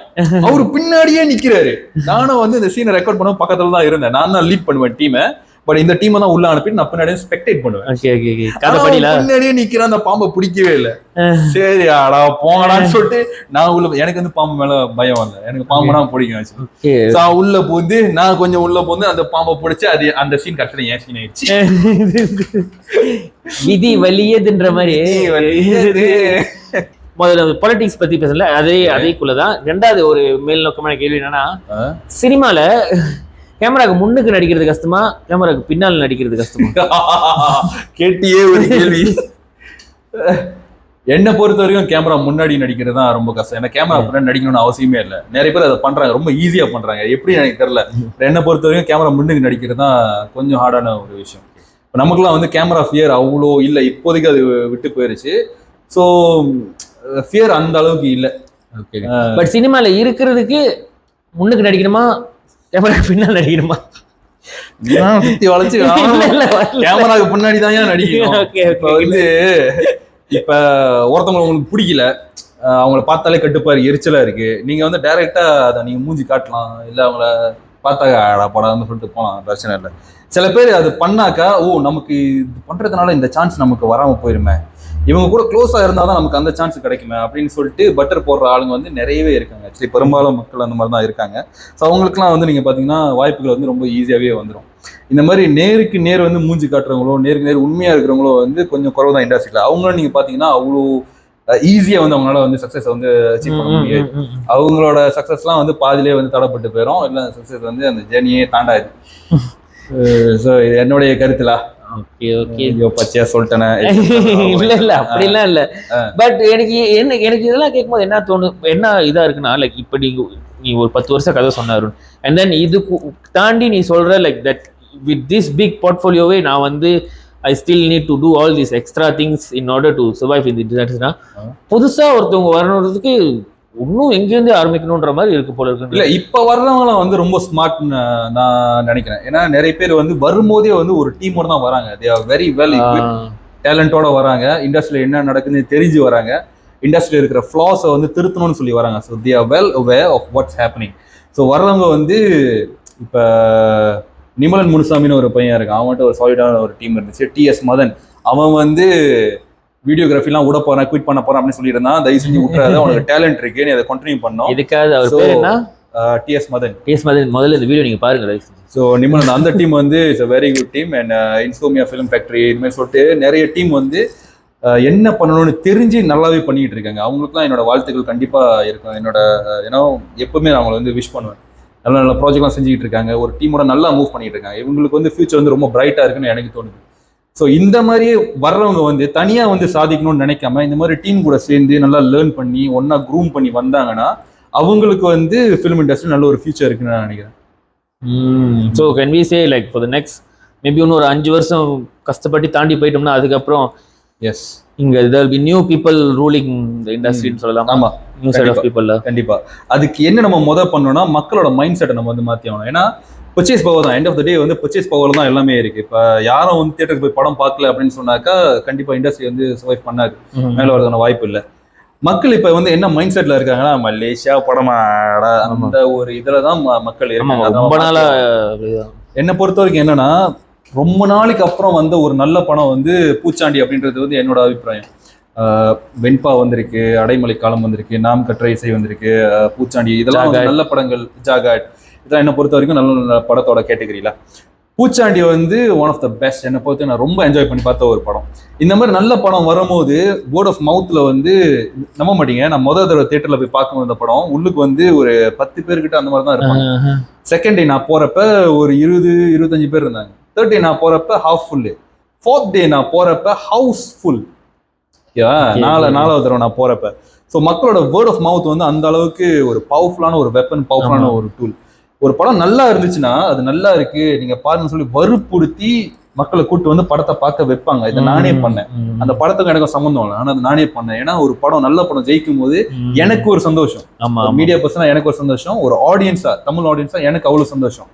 அவரு பின்னாடியே நிக்கிறாரு. நானும் வந்து இந்த சீனை ரெக்கார்ட் பண்ண பக்கத்துல தான் இருந்தேன். நான் தான் லீட் பண்ணுவேன் டீமை. பட் இந்த டீமை தான் உள்ள அனுப்பிட்டு நான் பின்னாடியே ஸ்பெக்டேட் பண்ணுவேன். பின்னாடியே நிக்கிறேன், அந்த பாம்பை பிடிக்கவே இல்லை. சரி ஆடா போங்கடான்னு சொல்லிட்டு நான் உள்ள, எனக்கு வந்து பாம்பு மேல பயம் வரல, எனக்கு பாம்புனா பிடிக்கும். உள்ள போந்து நான் கொஞ்சம் உள்ள போந்து அந்த பாம்பை பிடிச்சு அது அந்த சீன் கரெக்டா என் சீன் ஆயிடுச்சு. விதி வலியதுன்ற மாதிரி. முதல்ல பாலிடிக்ஸ் பத்தி பேசல, அதேக்குள்ளதான். ரெண்டாவது ஒரு மேல் நோக்கமான கேள்வி என்னன்னா, சினிமால கேமராக்கு முன்னுக்கு நடிக்கிறது கஷ்டமா, கேமராக்கு பின்னால் நடிக்கிறது கஷ்டமா? கேட்டியே ஒரு கேள்வி. என்னை பொறுத்த வரைக்கும் கேமரா முன்னாடி நடிக்கிறது தான் ரொம்ப கஷ்டம். ஏன்னா கேமரா முன்னாடி நடிக்கணும்னு அவசியமே இல்லை. நிறைய பேர் அதை பண்றாங்க, ரொம்ப ஈஸியா பண்றாங்க. எப்படி எனக்கு தெரியல. என்னை பொறுத்த வரைக்கும் கேமரா முன்னுக்கு நடிக்கிறது தான் கொஞ்சம் ஹார்டான ஒரு விஷயம். இப்போ நமக்குலாம் வந்து கேமரா ஃபியர் அவ்வளோ இல்லை, இப்போதைக்கு அது விட்டு போயிருச்சு. ஸோ ஃபியர் அந்த அளவுக்கு இல்லை. பட் சினிமால இருக்கிறதுக்கு முன்னுக்கு நடிக்கணுமா, கேமரா பின்னால் நடிக்கணுமா? சுத்தி வளைச்சு கேமராக்கு பின்னாடி தான் ஏன் நடிக்கணும். இப்ப வந்து இப்ப ஒருத்தவங்க உங்களுக்கு பிடிக்கல, அவங்கள பார்த்தாலே கட்டுப்பாரு எரிச்சலா இருக்கு, நீங்க வந்து டைரக்டா அதை நீங்க மூஞ்சி காட்டலாம், இல்ல அவங்கள பார்த்தா படாதுன்னு சொல்லிட்டு போலாம், பிரச்சனை இல்லை. சில பேர் அது பண்ணாக்கா, ஓ நமக்கு இது பண்றதுனால இந்த சான்ஸ் நமக்கு வராம போயிருமே, இவங்க கூட க்ளோஸா இருந்தாதான் நமக்கு அந்த சான்ஸ் கிடைக்குமே அப்படின்னு சொல்லிட்டு பட்டர் போடுற ஆளுங்க வந்து நிறையவே இருக்காங்க. ஆக்சுவலி பெரும்பாலும் மக்கள் அந்த மாதிரி தான் இருக்காங்க. ஸோ அவங்களுக்குலாம் வந்து நீங்க பாத்தீங்கன்னா வாய்ப்புகள் வந்து ரொம்ப ஈஸியாவே வந்துடும். இந்த மாதிரி நேருக்கு நேர் வந்து மூஞ்சி காட்டுறவங்களோ, நேருக்கு நேர் உண்மையா இருக்கிறவங்களோ வந்து கொஞ்சம் குறவு தான் இண்டஸ்ட்ரியில. அவங்களும் நீங்க பாத்தீங்கன்னா அவ்வளோ ஈஸியா வந்து அவங்களால வந்து சக்சஸ் வந்து அச்சீவ் பண்ண முடியாது. அவங்களோட சக்சஸ்லாம் வந்து பாதிலே வந்து தடைப்பட்டு போயிடும், இல்லை சக்சஸ் வந்து அந்த ஜேர்னியே தாண்டாது. ஸோ இது என்னுடைய கருத்துலா. பச்சையா சொல்லிட்டேன். இல்ல அப்படிலாம் இல்ல. பட் எனக்கு இதெல்லாம் கேட்கும்போது என்ன தோணும், என்ன இதா இருக்குன்னா, லைக் இப்ப நீ ஒரு 10 வருஷம் கதை சொன்னாரு, அண்ட் தென் இதுக்கு தாண்டி நீ சொல்ற like that with this big போர்ட்ஃபோலியோவே நான் வந்து I still need to do all these extra things in order to survive in the. புதுசா ஒருத்தவங்க வரணுறதுக்கு இன்னும் எங்கேருந்து ஆரம்பிக்கணும்ன்ற மாதிரி இருக்கு போல இருக்கு. இல்ல இப்ப வர்றவங்களாம் வந்து ரொம்ப ஸ்மார்ட் நான் நினைக்கிறேன். ஏன்னா நிறைய பேர் வந்து வரும்போதே வந்து ஒரு டீமோட தான் வராங்க. தே ஆர் வெரி வெல் டேலண்டோட வராங்க, இண்டஸ்ட்ரியில என்ன நடக்குதுன்னு தெரிஞ்சு வராங்க, இண்டஸ்ட்ரியில இருக்கிற ஃபிளாஸை வந்து திருத்தணும்னு சொல்லி வராங்க. So they are well aware of what's happening. So வர்றவங்க வந்து இப்ப நிமலன் முனுசாமின்னு ஒரு பையன் இருக்கான், அவன்கிட்ட ஒரு சாலிடான ஒரு டீம் இருந்துச்சு. டிஎஸ் மதன், அவன் வந்து வீடியோகிராஃபிலாம் விட போறேன், குவிட் பண்ண போறேன் அப்படின்னு சொல்லியிருந்தான். தயவு செஞ்சு விட்டுறாத, உனக்கு டேலண்ட் இருக்கு, நீ அதை கண்டினியூ பண்ணோம். இதுக்காக அவர் பேர் என்ன? டிஎஸ் மதன். முதல்ல இந்த வீடியோ நீங்க பாருங்க. ஸோ நிமலன் அந்த டீம் வந்து it's a very good team. And இன்சோமியா film factory இது மாதிரி சொல்லிட்டு நிறைய டீம் வந்து என்ன பண்ணணும்னு தெரிஞ்சு நல்லாவே பண்ணிட்டு இருக்காங்க. அவங்களுக்குலாம் என்னோட வாழ்த்துக்கள் கண்டிப்பா இருக்கும். என்னோட ஏன்னா எப்பவுமே நான் அவங்களை வந்து விஷ் பண்ணுவேன். நல்ல நல்ல ப்ராஜெக்ட்லாம் செஞ்சுக்கிட்டு இருக்காங்க, ஒரு டீமோட நல்லா மூவ் பண்ணிட்டு இருக்காங்க. இவங்களுக்கு வந்து ஃபியூச்சர் வந்து ரொம்ப பிரைட்டா இருக்குன்னு எனக்கு தோணுது. ஸோ இந்த மாதிரியே வர்றவங்க வந்து தனியாக வந்து சாதிக்கணும்னு நினைக்காம இந்த மாதிரி டீம் கூட சேர்ந்து நல்லா லேர்ன் பண்ணி ஒன்னா க்ரூம் பண்ணி வந்தாங்கன்னா அவங்களுக்கு வந்து ஃபிலிம் இண்டஸ்ட்ரி நல்ல ஒரு ஃபியூச்சர் இருக்குன்னு நான் நினைக்கிறேன். So can we say like for the next maybe இன்னும் ஒரு 5 வருஷம் கஷ்டப்பட்டு தாண்டி போயிட்டோம்னா அதுக்கப்புறம் எஸ் இங்க there will be new people ruling the industry ன்னு சொல்லலாம். ஆமா, நியூ செட் ஆஃப் பீப்பிள். கண்டிப்பா அதுக்கு என்ன நம்ம பண்ணணும்னா மக்களோட மைண்ட் செட்டை நம்ம வந்து மாற்றி ஆகணும். ஏன்னா பர்ச்சேஸ் பவர் தான், எண்ட் ஆஃப் த டே வந்து பர்ச்சேஸ் பவர் தான் எல்லாமே இருக்கு. இப்போ யாரும் வந்து தியேட்டருக்கு போய் படம் பார்க்கல அப்படின்னு சொன்னாக்கா கண்டிப்பா இண்டஸ்ட்ரி வந்து சர்வைவ் பண்ணாது, மேல வரதுக்கான வாய்ப்பு இல்லை. மக்கள் இப்ப வந்து என்ன மைண்ட் செட்ல இருக்காங்கன்னா மலேசியா படமாடா அந்த ஒரு இதுலதான் மக்கள் இருக்காங்க. என்னை பொறுத்த வரைக்கும் என்னன்னா ரொம்ப நாளைக்கு அப்புறம் வந்த ஒரு நல்ல படம் வந்து பூச்சாண்டி அப்படின்றது வந்து என்னோட அபிப்பிராயம். வெண்பா வந்திருக்கு, அடைமலை காலம் வந்திருக்கு, நாம் கற்ற இசை வந்திருக்கு, பூச்சாண்டி, இதெல்லாம் நல்ல படங்கள். ஜாகாட், இதெல்லாம் என்னை பொறுத்த வரைக்கும் நல்ல நல்ல படத்தோட கேட்டகரியில பூச்சாண்டி வந்து ஒன் ஆஃப் த பெஸ்ட். என்னை பொறுத்து நான் ரொம்ப என்ஜாய் பண்ணி பார்த்த ஒரு படம். இந்த மாதிரி நல்ல படம் வரும்போது வேர்ட் ஆஃப் மவுத்ல வந்து நம்ப மாட்டீங்க, நான் முதல் தடவை தியேட்டர்ல போய் பார்க்கும் இந்த படம் உள்ளுக்கு வந்து ஒரு 10 பேர்கிட்ட அந்த மாதிரி தான் இருப்பாங்க. செகண்ட் டே நான் போறப்ப ஒரு 20-25 பேர் இருந்தாங்க. தேர்ட் டே நான் போறப்ப ஹாஃப் ஃபுல்லு. ஃபோர்த் டே நான் போறப்ப ஹவுஸ் ஃபுல். நாலாவது தடவை நான் போறப்ப. ஸோ மக்களோட வேர்ட் ஆஃப் மவுத் வந்து அந்த அளவுக்கு ஒரு பவர்ஃபுல்லான ஒரு வெப்பன், பவர்ஃபுல்லான ஒரு டூல். ஒரு படம் நல்லா இருந்துச்சுன்னா அது நல்லா இருக்கு நீங்க பாருன்னு சொல்லி வற்புறுத்தி மக்களை கூட்டு வந்து படத்தை பார்க்க வைப்பாங்க. இதை நானே பண்ணேன். அந்த படத்துக்கு எனக்கு சம்மந்தம் இல்லை, ஆனா அது நானே பண்ணேன். ஏன்னா ஒரு படம் நல்ல படம் ஜெயிக்கும் போது எனக்கு ஒரு சந்தோஷம், மீடியா பர்சனா எனக்கு ஒரு சந்தோஷம், ஒரு ஆடியன்ஸா தமிழ் ஆடியன்ஸா எனக்கு அவ்வளவு சந்தோஷம்.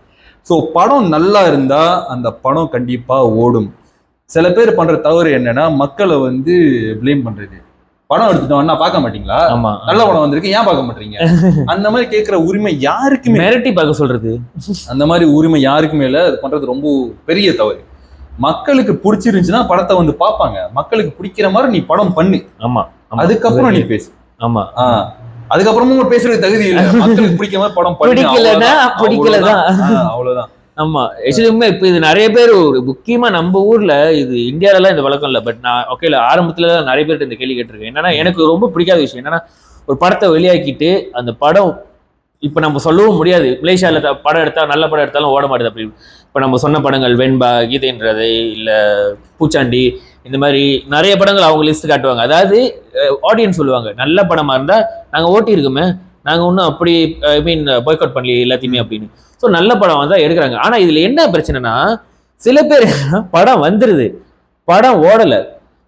ஸோ படம் நல்லா இருந்தா அந்த படம் கண்டிப்பா ஓடும். சில பேர் பண்ற தவறு என்னன்னா மக்களை வந்து பிளேம் பண்றது. படம் எடுத்துட்டோம்னா பார்க்க மாட்டீங்களா, நல்ல படம் வந்திருக்கு ஏன் பார்க்க மாட்டீங்க, அந்த மாதிரி கேட்கிற உரிமை யாருக்குமே, மிரட்டி பார்க்க சொல்றது, அந்த மாதிரி உரிமை யாருக்குமே இல்லை. அது பண்றது ரொம்ப பெரிய தவறு. மக்களுக்கு பிடிச்சிருந்துச்சுன்னா படத்தை வந்து பார்ப்பாங்க. மக்களுக்கு பிடிக்கிற மாதிரி நீ படம் பண்ணு, அதுக்கப்புறம் நீ பேசு. அதுக்கப்புறமும் பேசுறது தகுதி இல்லை. மக்களுக்கு பிடிக்கிற மாதிரி படம் பிடிக்கலதான், அவ்வளவுதான். ஆமா, ஆக்சுவலி இப்ப இது நிறைய பேர் ஒரு முக்கியமா நம்ம ஊர்ல, இது இந்தியாவில இந்த வழக்கம் இல்லை, பட் நான் ஓகே ஆரம்பத்துல நிறைய பேர்ட்ட இந்த கேள்வி கேட்டிருக்கேன். என்னன்னா எனக்கு ரொம்ப பிடிக்காத விஷயம் என்னன்னா, ஒரு படத்தை வெளியாக்கிட்டு அந்த படம் இப்ப நம்ம சொல்லவும் முடியாது, மலேசியால படம் எடுத்தா நல்ல படம் எடுத்தாலும் ஓட மாட்டேது அப்படி. இப்ப நம்ம சொன்ன படங்கள் வெண்பா, கீதைன்றதை, இல்ல பூச்சாண்டி, இந்த மாதிரி நிறைய படங்கள் அவங்க லிஸ்ட் காட்டுவாங்க. அதாவது ஆடியன்ஸ் சொல்லுவாங்க நல்ல படமா இருந்தா நாங்க ஓட்டி இருக்குமே, நாங்க ஒன்றும் அப்படி ஐ மீன் பாய்காட் அவுட் பண்ணல எல்லாத்தையுமே அப்படின்னு. ஸோ நல்ல படம் வந்தா எடுக்கிறாங்க. ஆனா இதுல என்ன பிரச்சனைனா, சில பேர் படம் வந்துருது, படம் ஓடல,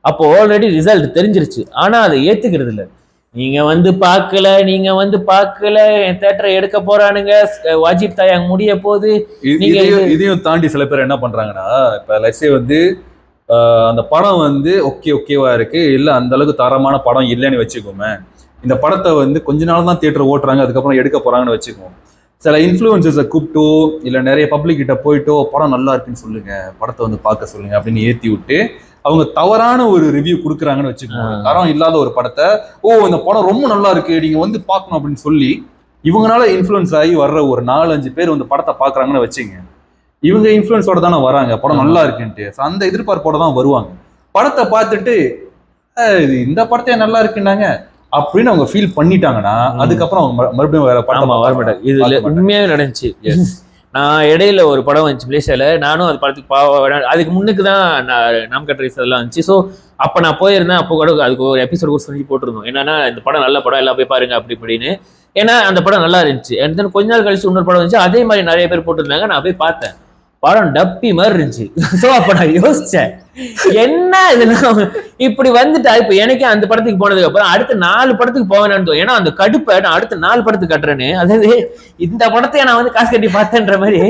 அப்போ ஆல்ரெடி ரிசல்ட் தெரிஞ்சிருச்சு, ஆனா அதை ஏத்துக்கிறது இல்லை. நீங்க வந்து பார்க்கல, நீங்க வந்து பார்க்கல, என் தியேட்டரை எடுக்க போறானுங்க, வாஜிப் தாயாங் முடிய போது. நீங்க இதையும் தாண்டி சில பேர் என்ன பண்றாங்கன்னா, இப்ப லட்சே வந்து அந்த படம் வந்து ஓகேவா இருக்கு, இல்ல அந்த அளவுக்கு தரமான படம் இல்லைன்னு வச்சுக்கோமே, இந்த படத்தை வந்து கொஞ்ச நாள் தான் தியேட்டர் ஓட்டுறாங்க, அதுக்கப்புறம் எடுக்க போறாங்கன்னு வச்சுக்கோம். சில இன்ஃப்ளூயன்சர்ஸை கூப்பிட்டோ இல்ல நிறைய பப்ளிக் கிட்ட போயிட்டோ படம் நல்லா இருக்குன்னு சொல்லுங்க, படத்தை வந்து பார்க்க சொல்லுங்க அப்படின்னு ஏத்தி விட்டு அவங்க தவறான ஒரு ரிவ்யூ கொடுக்குறாங்கன்னு வச்சுக்கோங்க. தரம் இல்லாத ஒரு படத்தை இந்த படம் ரொம்ப நல்லா இருக்கு நீங்க வந்து பார்க்கணும் அப்படின்னு சொல்லி இவங்களால இன்ஃப்ளூயன்ஸ் ஆகி வர்ற ஒரு 4-5 பேர் வந்து படத்தை பாக்குறாங்கன்னு வச்சுங்க. இவங்க இன்ஃப்ளூயன்ஸோட தானே வராங்க படம் நல்லா இருக்குன்ட்டு, அந்த எதிர்பார்ப்போட தான் வருவாங்க. படத்தை பார்த்துட்டு இந்த படத்தை நல்லா இருக்குன்னாங்க அப்படின்னு அவங்க ஃபீல் பண்ணிட்டாங்கன்னா அதுக்கப்புறம் அவங்க மறுபடியும் வேற படம் வர மாட்டாங்க. இதுல உண்மையாவே நடந்துச்சு. நான் இடையில ஒரு படம் வந்துச்சு மலேசியால, நானும் அது படத்துக்கு அதுக்கு முன்னுக்கு தான் நாம் கட்ரைஸ் அதெல்லாம் வந்துச்சு. ஸோ அப்போ நான் போயிருந்தேன். அப்போ கூட அதுக்கு ஒரு எபிசோட் கூட சொல்லி போட்டிருந்தோம், என்னன்னா இந்த படம் நல்ல படம் எல்லாம் போய் பாருங்க அப்படி இப்படின்னு. ஏன்னா அந்த படம் நல்லா இருந்துச்சு. அண்ட் தென் கொஞ்ச நாள் கழிச்சு இன்னொரு படம் இருந்துச்சு, அதே மாதிரி நிறைய பேர் போட்டிருந்தாங்க. நான் போய் பார்த்தேன், படம் டப்பி மாதிரி இருந்துச்சு. ஸோ அப்போ நான் யோசிச்சேன், என்ன இதெல்லாம் இப்படி வந்துட்டா. இப்போ எனக்கே அந்த படத்துக்கு போனதுக்கு அப்புறம் அடுத்த 4 படத்துக்கு போவேன்னு, ஏன்னா அந்த கடுப்பை நான் அடுத்த 4 படத்துக்கு கட்டுறேன்னு, அதாவது இந்த படத்தையே நான் வந்து காசு கட்டி பார்த்தேன்ற மாதிரி.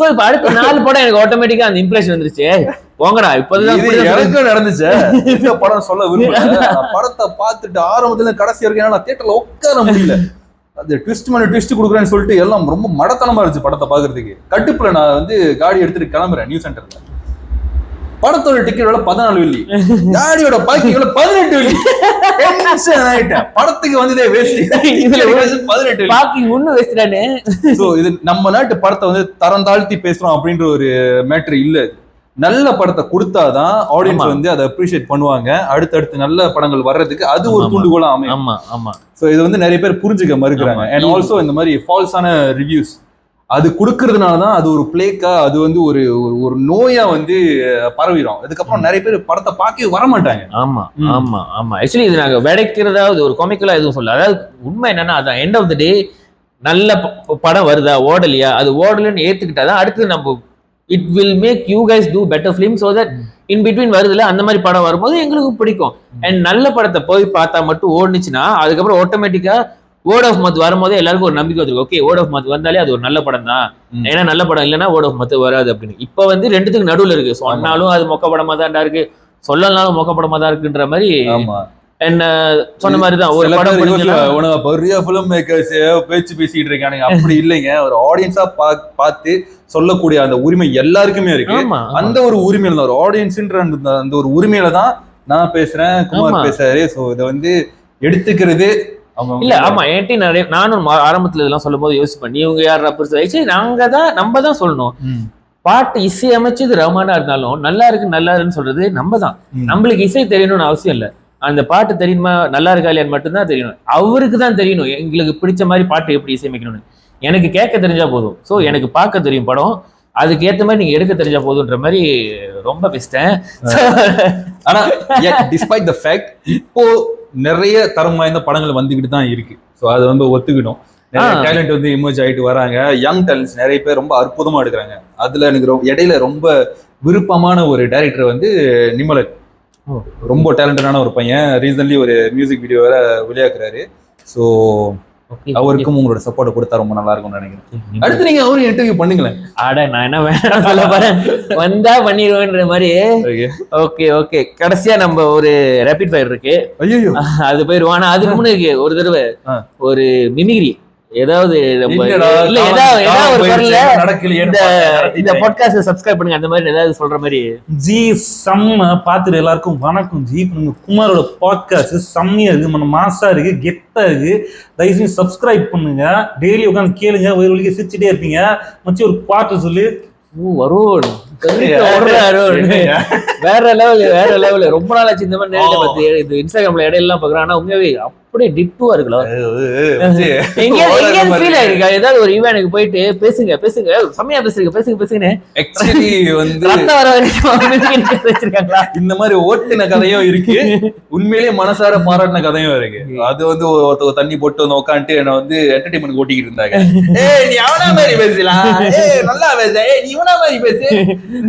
ஸோ இப்போ அடுத்த 4 படம் எனக்கு ஆட்டோமேட்டிக்கா அந்த இம்ப்ரெஷன் வந்துருச்சு. போங்கடா இப்போதான் எனக்கு நடந்துச்சு. இந்த படம் சொல்ல விரும்பல, படத்தை பார்த்துட்டு ஆரம்பத்துல கடைசி வரைக்கும் நான் தியேட்டர்ல உட்கார முடியல. அது ட்விஸ்ட் கொடுக்குறேன்னு சொல்லிட்டு எல்லாம் ரொம்ப மடத்தனமா இருந்துச்சு படத்தை பாக்குறதுக்கு. கட்டுப்புல நான் வந்து காடி எடுத்துட்டு கிளம்புறேன் நியூ சென்டர்ல. படத்தோட டிக்கெட் 14 வெள்ளி, காடியோட பார்க்கிங் 18 வெள்ளி. படத்துக்கு வந்ததே வேஸ்ட், 18 பார்க்கிங் ஒண்ணு வேஸ்டானே. சோ இது நம்ம நாட்டு படத்தை வந்து தரம் தாழ்த்தி பேசுறோம் அப்படின்ற ஒரு மேட்டர் இல்ல. நல்ல படத்தை கொடுத்தாதான் ஆடியன்ஸ் வந்து அதை அப்ரிஷியேட் பண்ணுவாங்க. அடுத்தடுத்து நல்ல படங்கள் வர்றதுக்கு அது ஒரு தூண்டுகோலா அமையும். சோ இது வந்து நிறைய பேர் புரிஞ்சுக்க மறுக்கிறாங்க. அண்ட் ஆல்சோ இந்த மாதிரி ஃபால்ஸான ரிவ்யூஸ் அது கொடுக்கறதுனாலதான் அது ஒரு பிளேக்கா, அது வந்து ஒரு ஒரு நோயா வந்து பரவிடும். அதுக்கப்புறம் நிறைய பேர் படத்தை பார்க்க வர மாட்டாங்க. ஆக்சுவலி இது நாங்க விடைக்கிறதா ஒரு காமிக்கலா எதுவும் சொல்ல. அதாவது உண்மை என்னன்னா, அதான் எண்ட் ஆஃப் த டே நல்ல படம் வருதா ஓடலையா, அது ஓடலன்னு ஏத்துக்கிட்டாதான் அடுத்து நம்ம it will make you guys do better film. So that in between வருதுல அந்த மாதிரி படம் வரும்போது எங்களுக்கு பிடிக்கும். அண்ட் நல்ல படத்தை போய் பார்த்தா மட்டும் ஓடுனுச்சுன்னா அதுக்கப்புறம் ஆட்டோமேட்டிக்கா வேர்ட் ஆஃப் மவுத் வரும்போது எல்லாருக்கும் ஒரு நம்பிக்கை வந்துருக்கு, ஓகே வேர்ட் ஆஃப் மவுத் வந்தாலே அது ஒரு நல்ல படம் தான். ஏன்னா நல்ல படம் இல்லைன்னா வேர்ட் ஆஃப் மவுத் வராது அப்படின்னு. இப்போ வந்து ரெண்டுத்துக்கு நடுவில் இருக்கு. சொன்னாலும் அது மொக்க படமா தான்டா இருக்கு, சொல்லனாலும் மொக்க படமா தான் இருக்குன்ற மாதிரி. என்ன சொன்ன மாதிரிதான் ஒரு படம் பெரிய ஃபிலிம் மேக்கர்ஸ் பேச்சு பேசிட்டு இருக்கானுங்க. அப்படி இல்லைங்க, ஒரு ஆடியன்ஸா பார்த்து சொல்லக்கூடிய அந்த உரிமை எல்லாருக்குமே இருக்கு. அந்த ஒரு உரிமையில தான், ஒரு ஆடியன்ஸ்ன்ற அந்த ஒரு உரிமையில தான் நான் பேசுறேன், குமார் பேசுறாரு. சோ இதை வந்து எடுத்துக்கிறது இல்ல. ஆமா, ஏன்டி நானும் ஆரம்பத்துல இதெல்லாம் சொல்லும் போது யோசிப்பேன், இவங்க யார் ரப்பர்ஸ், நம்ம தான் சொல்லணும். பாட்டு இசை அமைச்சது ரஹ்மானா இருந்தாலும் நல்லா இருக்குன்னு சொல்றது நம்ம தான். நம்மளுக்கு இசை தெரியணும்னு அவசியம் இல்லை, அந்த பாட்டு தெரியுமா நல்லா இருக்கா இல்லையான்னு மட்டும்தான் தெரியணும். அவருக்கு தான் தெரியணும் எங்களுக்கு பிடிச்ச மாதிரி பாட்டு எப்படி இசையமைக்கணும்னு. எனக்கு கேட்க தெரிஞ்சா போதும். ஸோ எனக்கு பார்க்க தெரியும் படம், அதுக்கு ஏற்ற மாதிரி நீங்க எடுக்க தெரிஞ்சா போதுன்ற மாதிரி ரொம்ப பெஸ்ட்டேன். ஆனா டிஸ்பைட் த ஃபேக்ட் இப்போ நிறைய தரம் வாய்ந்த படங்கள் வந்துகிட்டு தான் இருக்கு. ஸோ அது வந்து ஒத்துக்கிடும். நிறைய டேலண்ட் வந்து இமர்ஜ் ஆயிட்டு வராங்க. யங் டேலண்ட்ஸ் நிறைய பேர் ரொம்ப அற்புதமா எடுக்கிறாங்க. அதுல எனக்கு இடையில ரொம்ப விருப்பமான ஒரு டைரக்டர் வந்து நிமலன். ரொம்ப டேலண்டடான ஒரு பையன். ரீசன்ட்லி ஒரு மியூசிக் வீடியோ வேற வெளியாக்குறாரு. ஸோ அவருக்கும் உங்களோட சப்போர்ட் கொடுத்தா ரொம்ப நல்லா இருக்கும்னு நினைக்கிறேன். அடுத்து நீங்க அவரும் இன்டர்வியூ பண்ணுங்களேன். நான் என்ன வேணாம் சொல்ல போறேன், வந்தா பண்ணிடுவேன்ற மாதிரி. ஓகே ஓகே, கடைசியா நம்ம ஒரு ரேபிட் ஃபயர் இருக்கு. ஐயோ அது போயிருவோம். ஆனா அதுக்கு முன்னாடி ஒரு தடவை ஒரு மிமிகிரி ஏதாவது இந்த பாட்காஸ்ட் சப்ஸ்கிரைப் பண்ணுங்க, அந்த மாதிரி ஏதாவது சொல்ற மாதிரி. ஜி செம்ம பாத்துட்டு எல்லாருக்கும் வணக்கம் ஜி. குமாரோட பாட்காஸ்ட் செம்மையா இருக்கு, நம்ம மாசா இருக்கு, கெத்தா இருக்கு. தயவு செஞ்சு சப்ஸ்கிரைப் பண்ணுங்க, டெய்லி உட்காந்து கேளுங்க, ஒரு வழிக்கு சிரிச்சுட்டே இருப்பீங்க. மச்சி ஒரு பாட்டு சொல்லு. வருண் வேற லெவல் வேற லெவல். ரொம்ப நாள் ஆச்சு இந்த மாதிரி நேரத்தை பத்தி இது இன்ஸ்டாகிராம்ல இடையெல்லாம் பாக்குறேன். ஆனா உண்மையாவே அப்படியே டிப்புவா இருக்கலாம். எங்கேயாவது ஃபீல் ஆயிருக்கா? ஏதாவது ஒரு ஈவென்ட்க்கு போயிட்டு பேசுங்க பேசுங்க செம்மையா பேசுங்க பேசுங்க பேசுங்கன்னு ஆக்சுவலி வந்து வர வரைக்கும் வச்சிருக்காங்களா? இந்த மாதிரி ஓட்டின கதையும் இருக்கு, உண்மையிலேயே மனசார பாராட்டின கதையும் இருக்கு. அது வந்து ஒருத்தவங்க தண்ணி போட்டு வந்து உட்காந்துட்டு என்ன வந்து என்டர்டைன்மெண்ட் ஓட்டிக்கிட்டு இருந்தாங்க. ஏய் நீ அவனா மாதிரி பேசலாம், ஏய் நல்லா பேச, ஏய் நீ இவனா மாதிரி பேசு,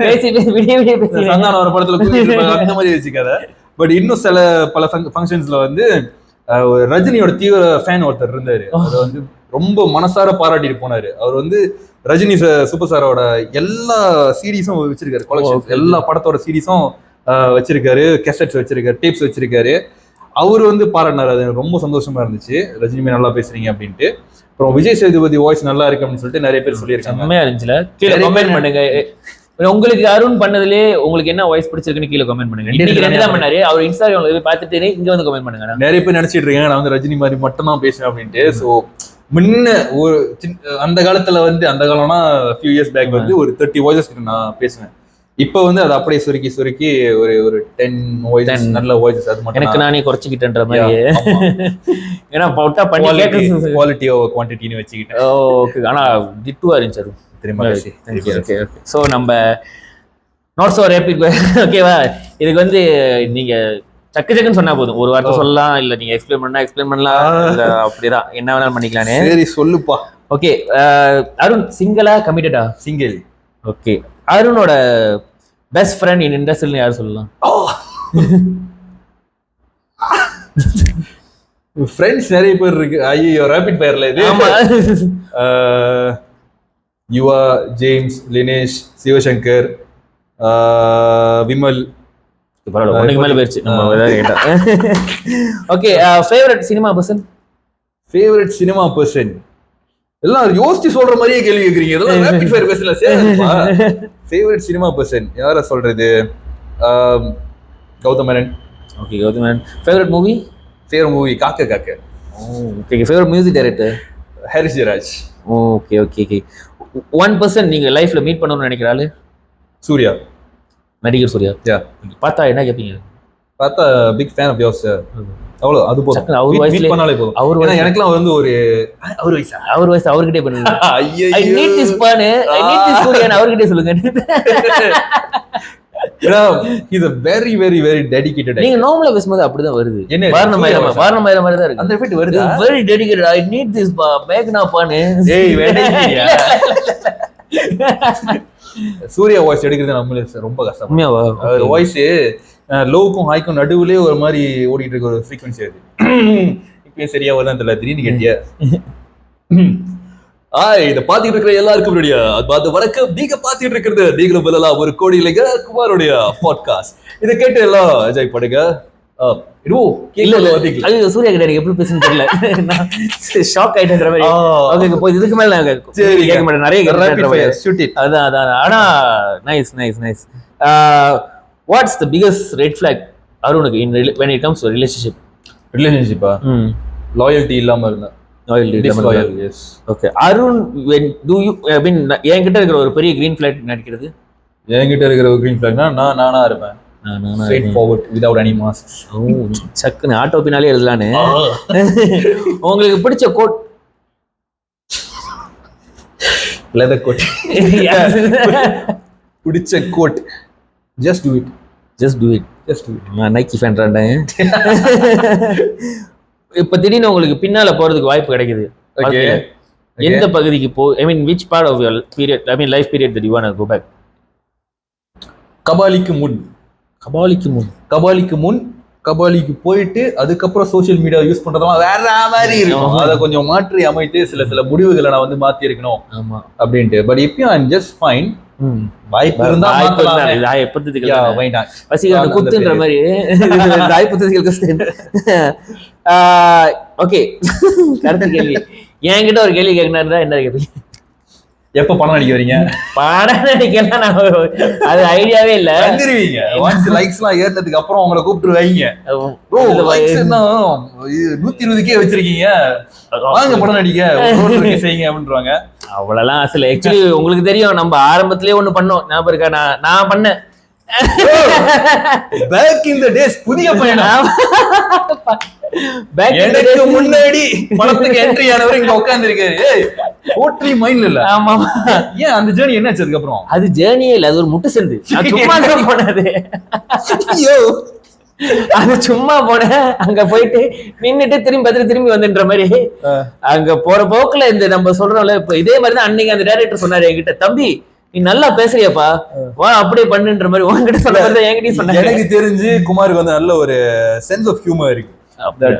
பேசி விடிய விடிய பேசி சந்தான ஒரு படத்துல அந்த மாதிரி வச்சுக்காத. பட் இன்னும் சில பல ஃபங்க்ஷன்ஸ்ல வந்து ரஜினியோட தீவிர ஃபேன் ஒருத்தர் இருந்தாரு. அவர் வந்து ரொம்ப மனசார பாராட்டிட்டு போனாரு. அவர் வந்து ரஜினி சூப்பர் ஸ்டாரோட எல்லா சீரீஸும் வச்சிருக்காரு, கலெக்ஷன்ஸ் எல்லா படத்தோட சீரீஸும் வச்சிருக்காரு, கேசட்ஸ் வச்சிருக்காரு, டேப்ஸ் வச்சிருக்காரு. அவர் வந்து பாராட்டினாரு. அது ரொம்ப சந்தோஷமா இருந்துச்சு, ரஜினிமே நல்லா பேசுறீங்க அப்படின்ட்டு. அப்புறம் விஜய் சேதுபதி வாய்ஸ் நல்லா இருக்கு அப்படின்னு சொல்லிட்டு நிறைய பேர் சொல்லியிருக்காங்க. செம்மையா இருந்துச்சுல. கீழே கமெண்ட் பண்ணுங்க. உங்களுக்கு அருண் பண்ணதுலயே உங்களுக்கு என்ன வாய்ஸ் பிடிச்சிருக்குன்னு கீழே கமெண்ட் பண்ணுங்க. இன்னைக்கு ரெண்டு தான் பண்ணாரு, அவர் இன்ஸ்டாகிராம்ல போய் பார்த்துட்டு இங்க வந்து கமெண்ட் பண்ணுங்க. நிறைய பேர் நினைச்சிட்டு இருக்கேன் நான் வந்து ரஜினி மாதிரி மட்டும் தான் பேசுவேன் அப்படின்ட்டு. ஸோ முன்ன ஒரு அந்த காலத்துல வந்து அந்த காலம்னா ஃபியூ இயர்ஸ் பேக் வந்து ஒரு 30 வாய்ஸஸ் நான் பேசுவேன். இப்போ வந்து அது அப்படியே சுருக்கி சுருக்கி ஒரு 10 வாய்ஸ் நல்ல வாய்ஸஸ் அது மட்டும் எனக்கு நானே குறைச்சிக்கிட்டேன்ற மாதிரி. ஏன்னா பவுட்டா பண்ணி குவாலிட்டி ஓவர் குவான்டிட்டின்னு வச்சுக்கிட்டேன். ஓகே, ஆனா டிட்டுவா இருந்துச்சு அது. ஓகே. ஸோ நம்ம நோட்ஸ் ஒரு ரேபிட் ஓகேவா? இதுக்கு வந்து நீங்க சக்கு சக்குன்னு சொன்னா போதும், ஒரு வார்த்தை சொல்லலாம், இல்ல நீங்க எக்ஸ்பிளைன் பண்ணலாம், அப்படிதான் என்ன வேணாலும் பண்ணிக்கலானே. சரி சொல்லுப்பா. ஓகே, அருண் சிங்கிளா கமிட்டடா? சிங்கிள். ஓகே, அருணோட பெஸ்ட் ஃப்ரெண்ட் இன் இண்டஸ்ட்ரியில் யார் சொல்லலாம்? ஃப்ரெண்ட்ஸ் நிறைய பேர் இருக்கு. ஐயோ ரேபிட் ஃபயர்ல இது. யுவா, ஜேம்ஸ், லினேஷ், சிவசங்கர், விமல். மேல போயிருச்சு. Okay, favourite cinema person? Favourite cinema person எல்லாம் யோசிச்சு சொல்ற மாதிரியே கேள்வி கேக்குறீங்க. இதெல்லாம் ரேபிட் ஃபயர் பேசல. ஃபேவரட் சினிமா பர்சன் யார சொல்றது? Gautham Menon. Okay, Gautham Menon. Favourite movie? Favourite movie Kaakha. Okay, favourite music director? Harris Jayaraj. Okay okay okay. One person நீங்க லைஃப்ல மீட் பண்ணணும்னு நினைக்கிறாரு? சூர்யா. நடிகர் சூர்யா. யா. பார்த்தா என்ன கேட்பீங்க? பார்த்தா big fan of yours sir. அவ்வளோ அது போதும். அவர் வயசுல பண்ணாலே போதும். அவர் எனக்குலாம் வந்து ஒரு அவர் வயசு அவர்கிட்டே பண்ணுங்க. I need this Banu, I need this Suriya அவர்கிட்டே சொல்லுங்க. He's a very very very dedicated. நீங்க நார்மலா பேசும்போது அப்படிதான் வருது. வாரணமாயிரம் மாதிரி தான் இருக்கு. அந்த எஃபெக்ட் வருது. Very dedicated. I need this மேக்னா பானு. ஏய் வேண்டியா. சூர்யா வாய்ஸ் எடுக்கிறது நம்மளுக்கு ரொம்ப கஷ்டம். உண்மையாவா? அவர் வாய்ஸ் லோவுக்கும் ஹைக்கும் நடுவுலயே ஒரு மாதிரி ஓடிட்டு இருக்க ஒரு ஃப்ரீக்வன்சி அது. இப்பயும் சரியா வருதான் தெரியல, திடீர்னு கேட்டியா? இதை பாத்துக்கிட்டு இருக்கிற எல்லாருக்கும் வணக்கம். நீங்க பாத்துக்கிட்டு இருக்கிறது நீங்களும் பதிலாம் ஒரு கோடி இல்லைங்க குமாரோடைய பாட்காஸ்ட். இதை கேட்டு எல்லாம் என்ஜாய் பண்ணுங்க. சூர்யா கிட்ட எப்படி பேசுன்னு தெரியல, ஷாக் ஆயிட்டேன்ற மாதிரி. ஓகே, போய் இதுக்கு மேல கேட்க மாட்டேன், நிறைய அதான். ஆனா nice nice nice. What's the biggest red flag அருணுக்கு in when it comes to ரிலேஷன்ஷிப்பா? லாயல்ட்டி இல்லாம இருந்தா. Yes. Okay. Arun, when do you? I mean, என்கிட்ட இருக்கிற ஒரு பெரிய green flag நடிக்கிறது. என்கிட்ட இருக்கிற ஒரு green flagனா நானா இருப்பேன். Straight forward without any masks. சக்குன்னு ஆட்டோ பின்னாலே எழுதலானே. உங்களுக்கு பிடிச்ச கோட்? leather coat. பிடிச்ச கோட். Just do it. நான் நைக்கி ஃபேன் ராண்டேன். இப்ப திடீர்னு உங்களுக்கு பின்னால போறதுக்கு வாய்ப்பு கிடைக்குது. எந்த பகுதிக்கு ஐ மீன் which part of your period, I mean life period that you want to go back? கபாலிக்கு முன் கபாலிக்கு போயிட்டு அதுக்கப்புறம் சோஷியல் மீடியா யூஸ் பண்றதெல்லாம் வேற மாதிரி இருக்கும். அதை கொஞ்சம் மாற்றி அமைத்து சில முடிவுகளை நான் வந்து மாத்தி இருக்கணும் அப்படின்ட்டு. பட் இப்பயும் ஐ அம் ஜஸ்ட் ஃபைன். வாய்ப்பு இருந்தா குத்துன்ற மாதிரி ஓகே. அடுத்த கேள்வி என்கிட்ட ஒரு கேள்வி கேட்கணும்னா என்ன கேள்வி? எப்ப படம் நடிக்க வரீங்க? படம் நடிக்கலாம் அது ஐடியாவே இல்ல. வந்துருவீங்க ஒன்ஸ் லைக்ஸ் எல்லாம் ஏறினதுக்கு அப்புறம் உங்களை கூப்பிட்டு வைங்க. 120K வச்சிருக்கீங்க, வாங்க படம் நடிக்க செய்யுங்க அப்படின்றாங்க. அவ்வளவுலாம் அசல. ஆக்சுவலி உங்களுக்கு தெரியும் நம்ம ஆரம்பத்திலேயே ஒண்ணு பண்ணோம், ஞாபகம் இருக்கா? நான் பண்ணேன் பேக் இன் தி டேஸ். புதிய பயணம் எனக்கு முன்னாடி படத்துக்கு என்ட்ரி ஆனவர் இங்க உட்கார்ந்து இருக்காரு. டோட்டலி மைண்ட்ல இல்ல. ஆமா. ஏன் அந்த ஜர்னி என்ன ஆச்சு அதுக்கு அப்புறம்? அது ஜர்னியே இல்ல, அது ஒரு முட்டு சந்து. நான் சும்மா தான் போனது. ஐயோ அது சும்மா போனேன். அங்க போயிட்டு நின்னுட்டு திரும்பி வந்துன்ற மாதிரி அங்க போற போக்குல இந்த நம்ம சொல்றோம்ல இப்ப இதே மாதிரிதான் அன்னைக்கு அந்த டைரக்டர் சொன்னாரு என்கிட்ட, தம்பி நீ நல்லா பேசுறியப்பா, வா அப்படியே பண்ணுன்ற மாதிரி உங்ககிட்ட சொன்ன என்கிட்ட சொன்ன. எனக்கு தெரிஞ்சு குமாருக்கு வந்து நல்ல ஒரு சென்ஸ் ஆஃப் ஹியூமர் இருக்கு.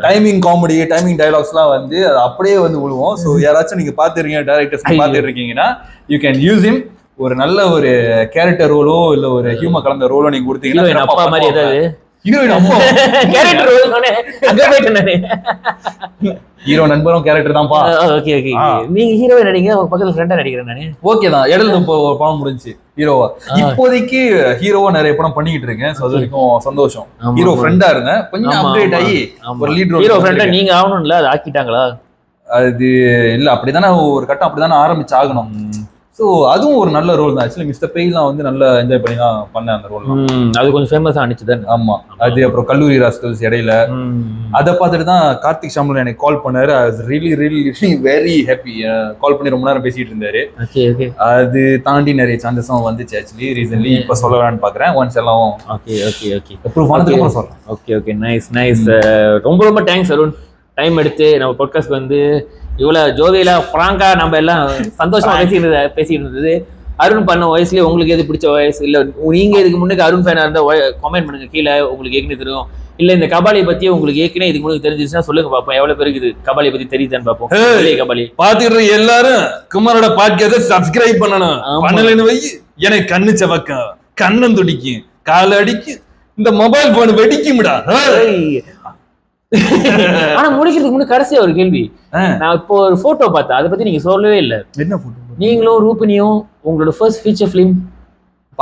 டைமிங் காமெடி, டைமிங் டயலாக்ஸ் எல்லாம் வந்து அது அப்படியே வந்து விழுவோம். ஸோ யாராச்சும் நீங்க பாத்துருக்கீங்க, டைரக்டர்ஸ் பாத்துட்டு இருக்கீங்கன்னா யூ கேன் யூஸ் ஹிம். ஒரு நல்ல ஒரு கேரக்டர் ரோலோ இல்ல ஒரு ஹியூமர் கலந்த ரோலோ நீங்க கொடுத்தீங்கன்னா அப்பா மாதிரி ஏதாவது ஹீரோயின் அப்பா கேரக்டர் ரோல் தானே. அங்க போயிட்டு ஹீரோ நண்பரும் கேரக்டர் தான்ப்பா. Okay okay. நீங்க ஹீரோயின் நடிங்க, பக்கத்துல ஃப்ரெண்டா நடிக்கிறேன் நானு. ஓகே தான். இடையில ஒரு படம் முடிஞ்சு ஹீரோவா. இப்போதைக்கு ஹீரோவா நிறைய படம் பண்ணிக்கிட்டு இருக்கேன். அது வரைக்கும் சந்தோஷம். ஹீரோ ஃப்ரெண்டா இருந்தேன், கொஞ்சம் அப்டேட் ஆகி ஒரு லீட் ரோல். ஹீரோ ஃப்ரெண்டா நீங்க ஆகணும்ல, அது ஆக்கிட்டாங்களா? அது இல்ல, அப்படிதானே ஒரு கட்டம் அப்படிதானே ஆரம்பிச்சு ஆகணும். ஸோ அதுவும் ஒரு நல்ல ரோல் தான். ஆக்சுவலி மிஸ்டர் பெய்லாம் வந்து நல்லா என்ஜாய் பண்ணி தான் பண்ணேன் அந்த ரோல். அது கொஞ்சம் ஃபேமஸ் ஆனிச்சு தான். ஆமா. அது அப்புறம் கல்லூரி ராஸ்கல்ஸ் இடையில அதை பார்த்துட்டு தான் கார்த்திக் ஷாம்லன் எனக்கு கால் பண்ணாரு. I was really very happy. Call பண்ணி ரொம்ப நேரம் பேசிட்டு இருந்தாரு. அது தாண்டி நிறைய சான்சஸும் வந்துச்சு ஆக்சுவலி ரீசன்ட்லி. இப்போ சொல்ல வேணும்னு பாக்குறேன் ஒன்ஸ் எல்லாம். ஓகே ஓகே ஓகே அப்ரூவ் ஆனதுக்கு அப்புறம் சொல்றேன். Okay okay nice nice. ரொம்ப ரொம்ப தேங்க்ஸ் அருண், டைம் எடுத்து நம்ம பாட்காஸ்ட் வந்து இவ்வளவு ஜோதியில பிராங்கா நம்ம எல்லாம் சந்தோஷமா பேசிட்டு இருந்தது. அருண் பண்ண வயசுலயே உங்களுக்கு எது பிடிச்ச வயசு இல்ல, நீங்க இதுக்கு முன்னுக்கு அருண் ஃபேனா இருந்தா கமெண்ட் பண்ணுங்க கீழே. உங்களுக்கு ஏற்கனவே தெரியும் இல்ல இந்த கபாலியை பத்தி உங்களுக்கு ஏற்கனவே இதுக்கு முன்னாடி தெரிஞ்சிச்சுன்னா சொல்லுங்க பாப்போம். எவ்வளவு பேருக்கு இது கபாலியை பத்தி தெரியுதான்னு பாப்போம். கபாலி பாத்துக்கிற எல்லாரும் குமாரோட பாட்காஸ்ட் சப்ஸ்கிரைப் பண்ணணும். பண்ணலன்னு வை எனக்கு கண்ணு சவக்கம், கண்ணம் துடிக்கும், கால அடிக்கும், இந்த மொபைல் போன் வெடிக்கும்டா. ஆனா முடிக்கிறதுக்கு முன்னாடி கடைசியா ஒரு கேள்வி. நான் இப்போ ஒரு போட்டோ பார்த்தேன், அதை பத்தி நீங்க சொல்லவே இல்லை. என்ன போட்டோ? நீங்களும் ரூபினியும் உங்களோட ஃபர்ஸ்ட் ஃபீச்சர் ஃபிலிம்.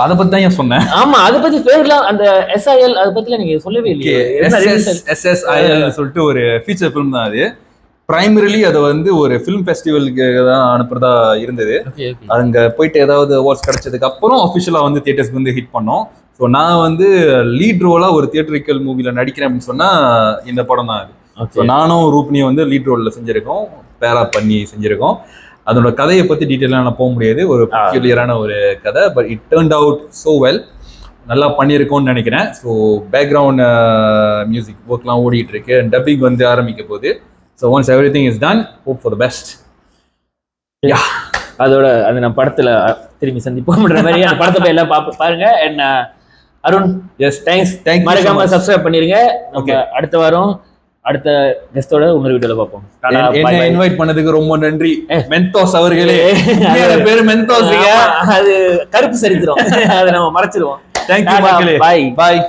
அதை பத்தி தான் சொன்னேன். ஆமா, அதை பத்தி பேர்லாம் அந்த SIL அதை பத்தி நீங்க சொல்லவே இல்லையே. SSIL சொல்லிட்டு ஒரு ஃபீச்சர் ஃபிலிம் தான் அது. பிரைமரிலி அதை வந்து ஒரு ஃபிலிம் ஃபெஸ்டிவலுக்கு தான் அனுப்புறதா இருந்தது. அங்க போயிட்டு ஏதாவது அவார்ட்ஸ் கிடைச்சதுக்கு அப்புறம் அஃபிஷியலா வந்து தியேட்டர்ஸ்க்கு வந்து ஹிட் பண்ணோம். ஸோ நான் வந்து லீட் ரோலா ஒரு தியேட்டரிக்கல் மூவில நடிக்கிறேன் அப்படின்னு சொன்னா இந்த படம் தான் அது. ஸோ நானும் ரூப்னியும் வந்து லீட் ரோல்ல செஞ்சிருக்கோம், பேரா பண்ணி செஞ்சிருக்கோம். அதோட கதையை பத்தி டீட்டெயிலாக நான் போக முடியாது, ஒரு கிளியரான ஒரு கதை. But it turned out so well. நல்லா பண்ணியிருக்கோம்னு நினைக்கிறேன். ஸோ பேக்ரவுண்ட் மியூசிக் ஒர்க்லாம் ஓடிட்டு இருக்கு, டப்பிங் வந்து ஆரம்பிக்க போகுது. So once every thing is done, hope for the best. அதோட அது நான் படத்துல திரும்பி சந்திப்போம்ன்ற மாதிரி அந்த படத்தை போய் எல்லாம் பாருங்க. And Arun, S thanks. மறக்காம சப்ஸ்கிரைப் பண்ணிருங்க. ஓகே, அடுத்த வாரம் அடுத்த கெஸ்டோட இன்னொரு வீடியோல பார்ப்போம். என்ன இன்வைட் பண்ணதுக்கு ரொம்ப நன்றி மென்தோஸ் அவர்களே. பேரு மென்தோஸ், அது கருப்பு சரித்திரம், அதை நம்ம மறைச்சிருவோம். தேங்க்யூ மக்களே. பாய் பாய்.